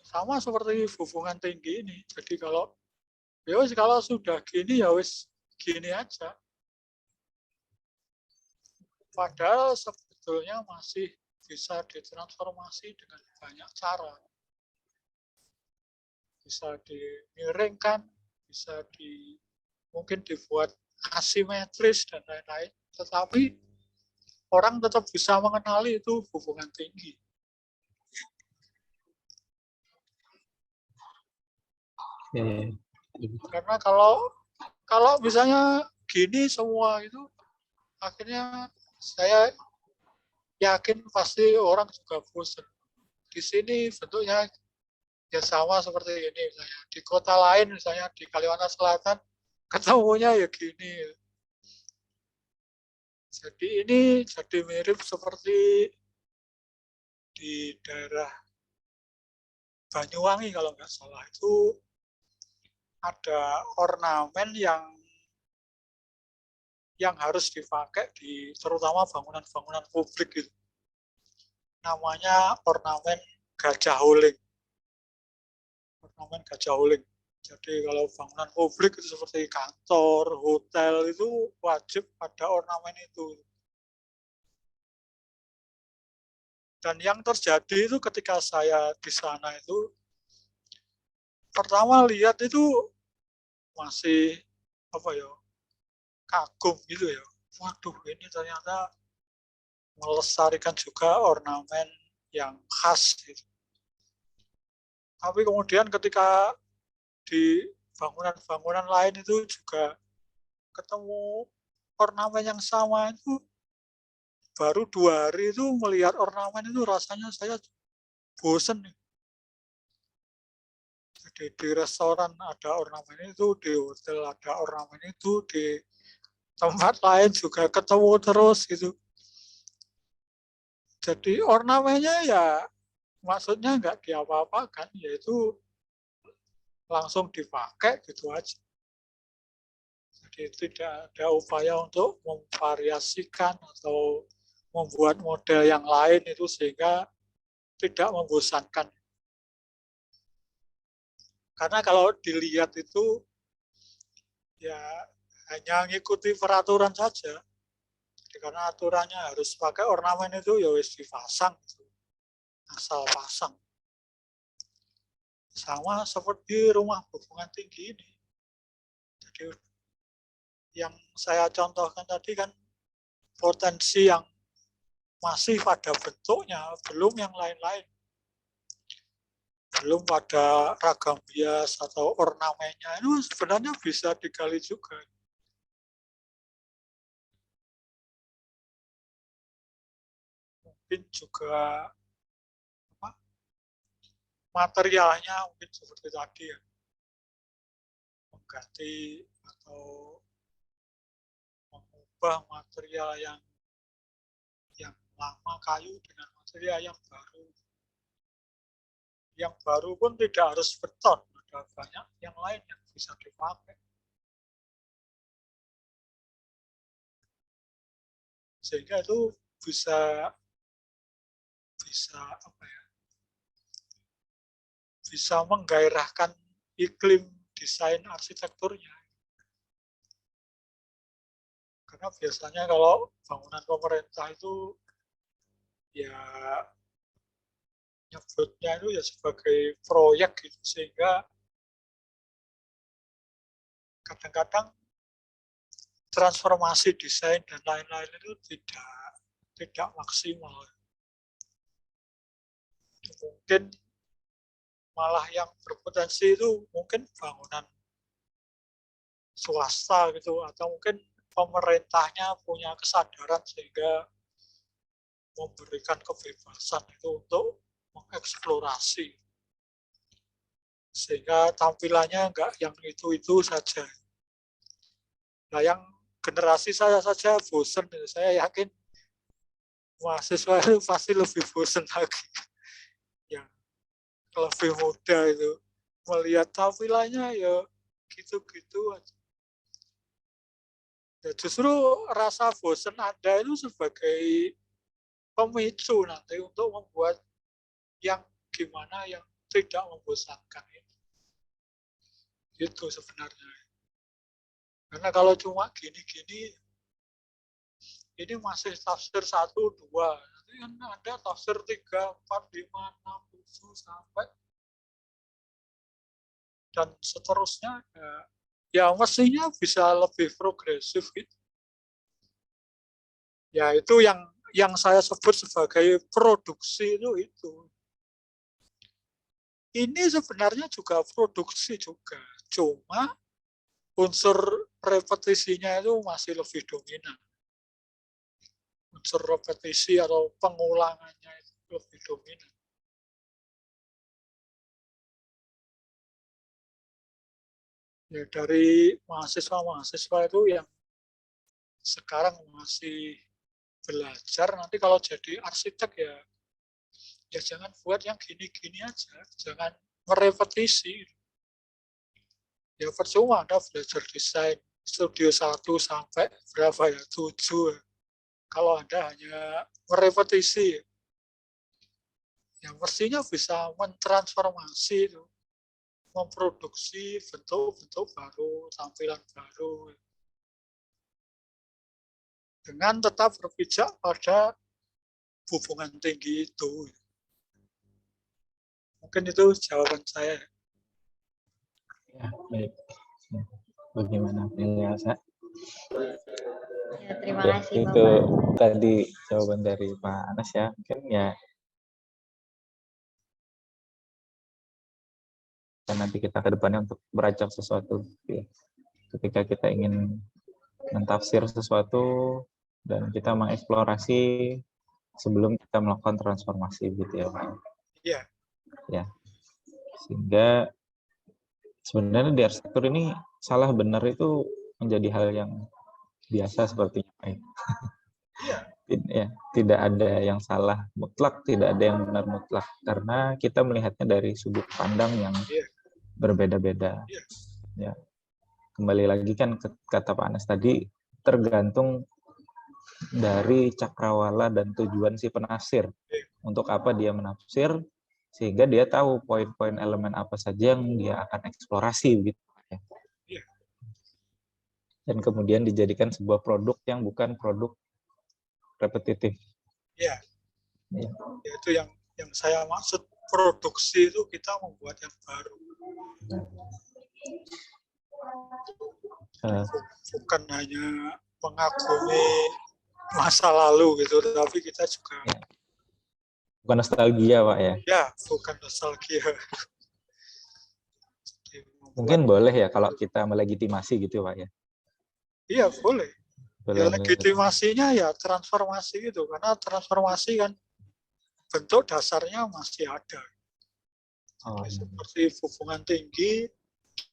Sama seperti hubungan tinggi ini. Jadi kalau ya wes kalau sudah gini ya wes gini aja. Padahal sebetulnya masih bisa ditransformasi dengan banyak cara. Bisa dimiringkan, bisa mungkin dibuat asimetris dan lain-lain. Tetapi orang tetap bisa mengenali itu hubungan tinggi. ya. Karena kalau misalnya gini semua itu, akhirnya saya yakin pasti orang juga bosan. Di sini bentuknya ya sama seperti ini misalnya. Di kota lain misalnya di Kalimantan Selatan ketemunya ya gini. Jadi ini jadi mirip seperti di daerah Banyuwangi kalau nggak salah itu ada ornamen yang harus dipakai di terutama bangunan-bangunan publik itu. Namanya ornamen gajah holing. Ornamen gajah holing. Jadi kalau bangunan publik itu seperti kantor, hotel itu wajib ada ornamen itu. Dan yang terjadi itu ketika saya di sana itu pertama lihat itu masih apa ya kagum gitu ya. Waduh ini ternyata melestarikan juga ornamen yang khas gitu. Tapi kemudian ketika di bangunan-bangunan lain itu juga ketemu ornamen yang sama itu baru 2 hari itu melihat ornamen itu rasanya saya bosen. Jadi di restoran ada ornamen itu, di hotel ada ornamen itu, di tempat lain juga ketemu terus gitu. Jadi ornamennya ya maksudnya nggak diapa-apakan, yaitu langsung dipakai gitu aja. Jadi tidak ada upaya untuk memvariasikan atau membuat model yang lain itu sehingga tidak membosankan. Karena kalau dilihat itu ya hanya mengikuti peraturan saja. Jadi karena aturannya harus pakai ornamen itu ya wis dipasang gitu. Asal pasang. Sama seperti rumah hubungan tinggi ini. Jadi yang saya contohkan tadi kan potensi yang masih pada bentuknya, belum yang lain-lain. Belum pada ragam hias atau ornamennya, itu sebenarnya bisa digali juga. Mungkin juga materialnya mungkin seperti tadi ya, mengganti atau mengubah material yang lama kayu dengan material yang baru. Yang baru pun tidak harus beton, ada banyak yang lain yang bisa dipakai. Sehingga itu bisa apa ya? Bisa menggairahkan iklim desain arsitekturnya. Karena biasanya kalau bangunan pemerintah itu ya nyebutnya itu ya sebagai proyek gitu, sehingga kadang-kadang transformasi desain dan lain-lain itu tidak maksimal. Mungkin malah yang berpotensi itu mungkin bangunan swasta gitu, atau mungkin pemerintahnya punya kesadaran sehingga memberikan kebebasan itu untuk mengeksplorasi, sehingga tampilannya enggak yang itu saja. Nah, yang generasi saya saja bosen, saya yakin mahasiswa itu pasti lebih bosen lagi. Yang lebih muda itu melihat tampilannya ya gitu-gitu aja. Ya justru rasa bosen Anda itu sebagai pemicu nanti untuk membuat yang gimana yang tidak membosankan ini. Itu sebenarnya. Karena kalau cuma gini-gini, ini masih tafsir 1, 2. Nanti kan ada tafsir 3, 4, 5, 6, 7, sampai dan seterusnya. Ya mestinya bisa lebih progresif gitu. Ya itu yang saya sebut sebagai produksi itu. Ini sebenarnya juga produksi juga, cuma unsur repetisinya itu masih lebih dominan. Unsur repetisi atau pengulangannya itu lebih dominan. Ya dari mahasiswa-mahasiswa itu yang sekarang masih belajar, nanti kalau jadi arsitek ya jangan buat yang gini-gini aja, jangan merepetisi. Ya percuma Anda belajar desain studio 1 sampai berapa ya, 7. Kalau Anda hanya merepetisi, ya mestinya bisa mentransformasi itu, memproduksi bentuk-bentuk baru, tampilan baru, dengan tetap berpijak pada hubungan tinggi itu. Mungkin itu jawaban saya. Ya, baik. Bagaimana penjelasan? Ya, terima Ya, kasih itu Bapak. tadi jawaban dari Pak Anas ya. Mungkin ya dan nanti kita ke depannya untuk merancang sesuatu. Ya. Ketika kita ingin mentafsir sesuatu dan kita mengeksplorasi sebelum kita melakukan transformasi gitu ya Pak. Iya. Ya. Sehingga sebenarnya di arsitektur ini salah benar itu menjadi hal yang biasa sepertinya Pak. Iya. Ya, tidak ada yang salah mutlak, tidak ada yang benar mutlak karena kita melihatnya dari sudut pandang yang berbeda-beda. Ya. Kembali lagi kan kata Pak Anas tadi, tergantung dari cakrawala dan tujuan si penafsir. Untuk apa dia menafsir, sehingga dia tahu poin-poin elemen apa saja yang dia akan eksplorasi gitu. Dan kemudian dijadikan sebuah produk yang bukan produk repetitif. Iya. Ya, itu yang saya maksud, produksi itu kita membuat yang baru. Bukan hanya mengagumi masa lalu gitu, tapi kita juga bukan nostalgia Pak ya. Ya, bukan nostalgia. Mungkin boleh ya kalau kita melegitimasi gitu Pak ya. Iya, boleh. Boleh. Ya, legitimasinya ya transformasi itu, karena transformasi kan bentuk dasarnya masih ada. Seperti hubungan tinggi,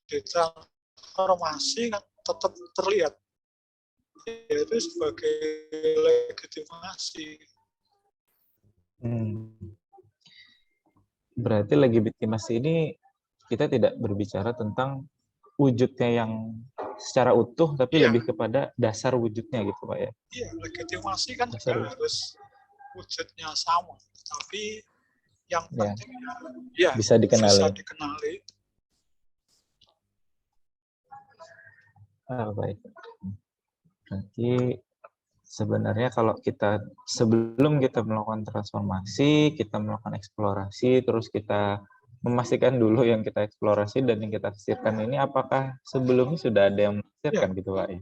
ditransformasi kan tetap terlihat. Itu sebagai legitimasi. Berarti legitimasi ini kita tidak berbicara tentang wujudnya yang secara utuh, tapi lebih kepada dasar wujudnya gitu Pak ya. Iya, legitimasi kan juga harus wujudnya sama, tapi yang penting ya bisa dikenali. Bisa dikenali. Baik. Nanti sebenarnya kalau kita sebelum kita melakukan transformasi, kita melakukan eksplorasi, terus kita memastikan dulu yang kita eksplorasi dan yang kita tafsirkan ini apakah sebelumnya sudah ada yang menafsirkan gitu Pak ya.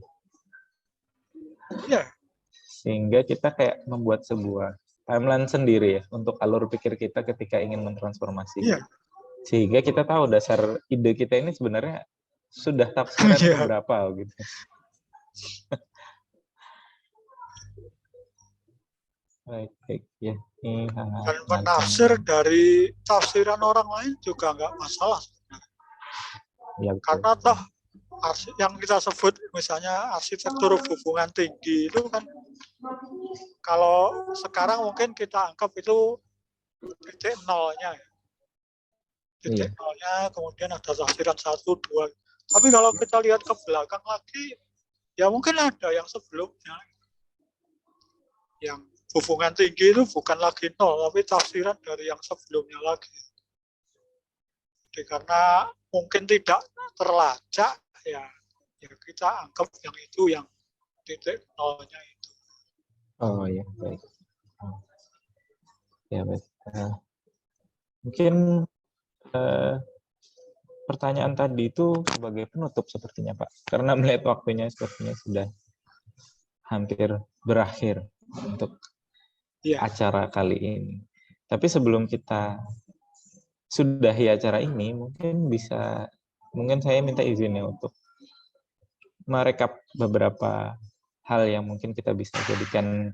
Iya, Sehingga kita kayak membuat sebuah timeline sendiri ya untuk alur pikir kita ketika ingin mentransformasi. iya, Sehingga kita tahu dasar ide kita ini sebenarnya sudah tafsiran Iya. keberapa gitu. Baik ya. Ini dan penafsir dari tafsiran orang lain juga nggak masalah. ya, betul. Karena toh yang kita sebut misalnya arsitektur hubungan tinggi itu kan kalau sekarang mungkin kita anggap itu titik nolnya ya. Titik nolnya, kemudian ada tafsiran 1, 2. Tapi kalau kita lihat ke belakang lagi, ya mungkin ada yang sebelumnya. Yang hubungan tinggi itu bukan lagi nol, tapi tafsiran dari yang sebelumnya lagi. Jadi karena mungkin tidak terlacak, ya kita anggap yang itu yang titik nolnya itu. Oh ya, baik. Ya baik. Mungkin pertanyaan tadi itu sebagai penutup sepertinya Pak, karena melihat waktunya sepertinya sudah hampir berakhir untuk acara kali ini. Tapi sebelum kita sudahi acara ini, mungkin saya minta izin ya untuk merekap beberapa hal yang mungkin kita bisa jadikan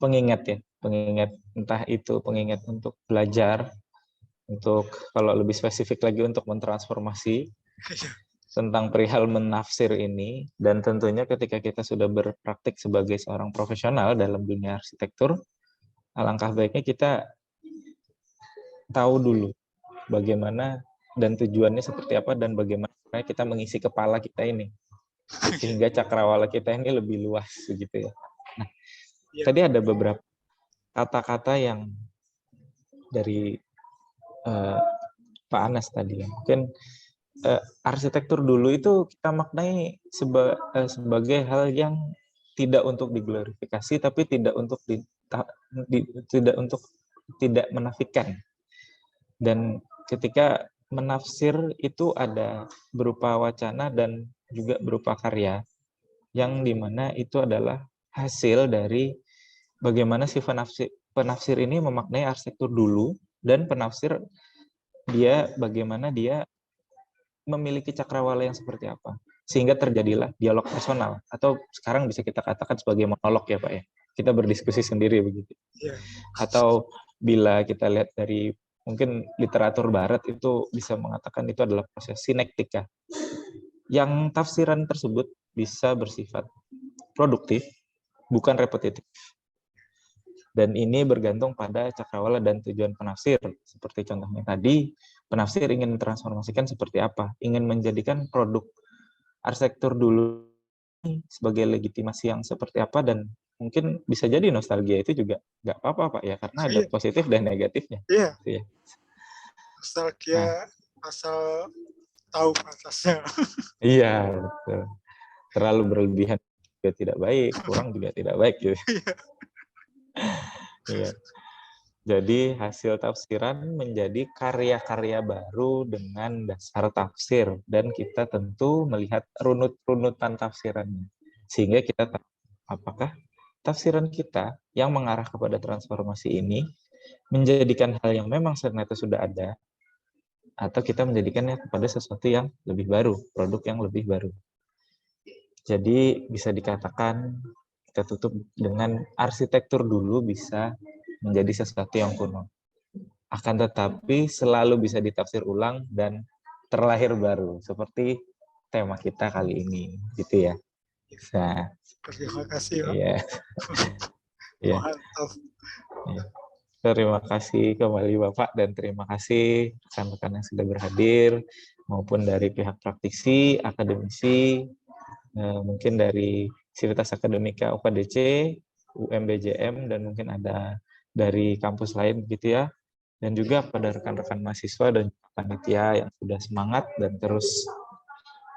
pengingat ya, pengingat entah itu pengingat untuk belajar, untuk kalau lebih spesifik lagi untuk mentransformasi tentang perihal menafsir ini, dan tentunya ketika kita sudah berpraktik sebagai seorang profesional dalam dunia arsitektur, alangkah baiknya kita tahu dulu bagaimana dan tujuannya seperti apa dan bagaimana kita mengisi kepala kita ini sehingga cakrawala kita ini lebih luas begitu ya. Nah, tadi ada beberapa kata-kata yang dari Pak Anas tadi ya. Mungkin arsitektur dulu itu kita maknai sebagai hal yang tidak untuk diglorifikasi tapi tidak untuk tidak menafikan. Dan ketika menafsir itu ada berupa wacana dan juga berupa karya yang dimana itu adalah hasil dari bagaimana si penafsir ini memaknai arsitektur dulu dan penafsir dia bagaimana dia memiliki cakrawala yang seperti apa sehingga terjadilah dialog personal atau sekarang bisa kita katakan sebagai monolog ya Pak ya, kita berdiskusi sendiri begitu. Atau bila kita lihat dari mungkin literatur barat itu bisa mengatakan itu adalah proses sinektika yang tafsiran tersebut bisa bersifat produktif bukan repetitif. Dan ini bergantung pada cakrawala dan tujuan penafsir. Seperti contohnya tadi, penafsir ingin mentransformasikan seperti apa? Ingin menjadikan produk arsitektur dulu sebagai legitimasi yang seperti apa, dan mungkin bisa jadi nostalgia itu juga nggak apa-apa Pak ya, karena ada positif dan negatifnya. Iya. Ya. Nostalgia asal tahu batasnya. Iya, betul. Terlalu berlebihan juga tidak baik, kurang juga tidak baik gitu. Iya. Jadi hasil tafsiran menjadi karya-karya baru dengan dasar tafsir dan kita tentu melihat runut-runutan tafsirannya. Sehingga kita tahu apakah tafsiran kita yang mengarah kepada transformasi ini menjadikan hal yang memang ternyata sudah ada atau kita menjadikannya kepada sesuatu yang lebih baru, produk yang lebih baru. Jadi bisa dikatakan kita tutup dengan arsitektur dulu bisa menjadi sesuatu yang kuno. Akan tetapi selalu bisa ditafsir ulang dan terlahir baru seperti tema kita kali ini, gitu ya. Nah, terima kasih Pak. Iya. Iya. Iya. Terima kasih kembali Bapak dan terima kasih rekan-rekan yang sudah berhadir maupun dari pihak praktisi, akademisi, mungkin dari Civitas Akademika UKDC, UMBJM, dan mungkin ada dari kampus lain gitu ya, dan juga pada rekan-rekan mahasiswa dan panitia yang sudah semangat dan terus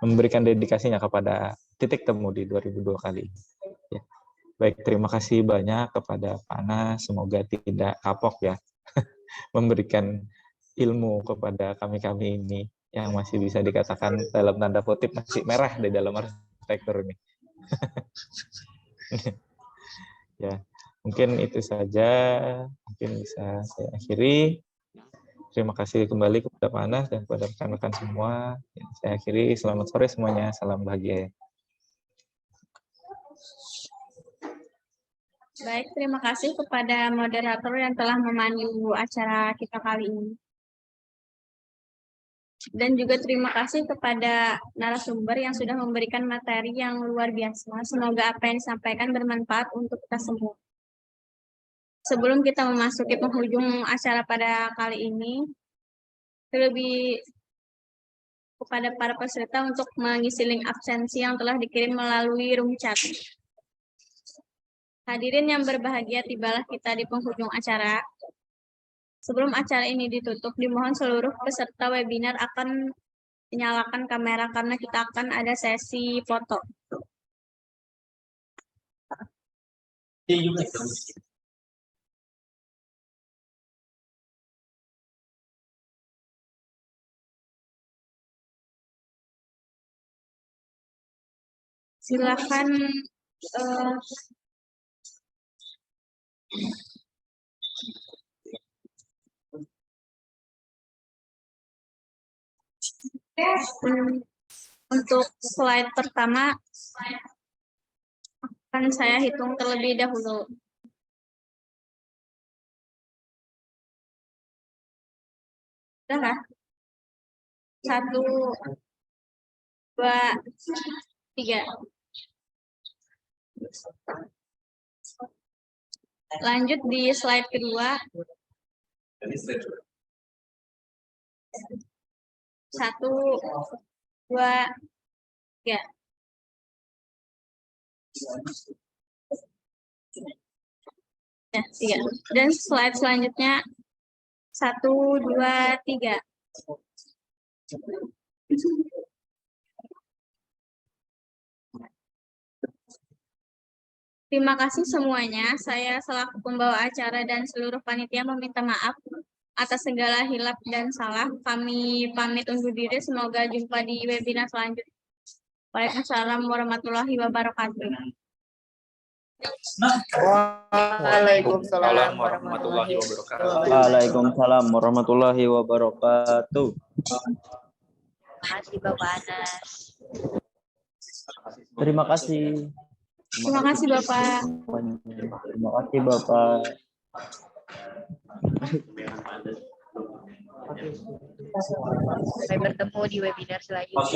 memberikan dedikasinya kepada titik temu di 2002 kali ini. Ya. Baik. Baik, terima kasih banyak kepada Pak Anas. Semoga tidak kapok ya memberikan ilmu kepada kami-kami ini yang masih bisa dikatakan dalam tanda kutip masih merah di dalam arsitektur ini. Ya, mungkin itu saja. Mungkin bisa saya akhiri. Terima kasih kembali kepada Pak Anas dan kepada rekan-rekan semua. Saya akhiri. Selamat sore semuanya. Salam bahagia. Baik, terima kasih kepada moderator yang telah memandu acara kita kali ini. Dan juga terima kasih kepada narasumber yang sudah memberikan materi yang luar biasa. Semoga apa yang disampaikan bermanfaat untuk kita semua. Sebelum kita memasuki penghujung acara pada kali ini, terlebih kepada para peserta untuk mengisi link absensi yang telah dikirim melalui room chat. Hadirin yang berbahagia, tibalah kita di penghujung acara. Sebelum acara ini ditutup, dimohon seluruh peserta webinar akan menyalakan kamera karena kita akan ada sesi foto. Silakan untuk slide pertama akan saya hitung terlebih dahulu. Sudah kah? 1, 2, 3. Lanjut di slide kedua. 1, 2, 3. Ya, 3. Dan slide selanjutnya 1, 2, 3. Terima kasih semuanya. Saya selaku pembawa acara dan seluruh panitia meminta maaf atas segala hilap dan salah. Kami pamit undur diri. Semoga jumpa di webinar selanjutnya. Waalaikumsalam warahmatullahi wabarakatuh. Waalaikumsalam warahmatullahi wabarakatuh. Waalaikumsalam warahmatullahi wabarakatuh. Terima kasih Bapak Anas. Terima kasih. Terima kasih Bapak. Terima kasih Bapak. Sampai bertemu di webinar selanjutnya.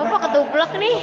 Apa ketuplak nih?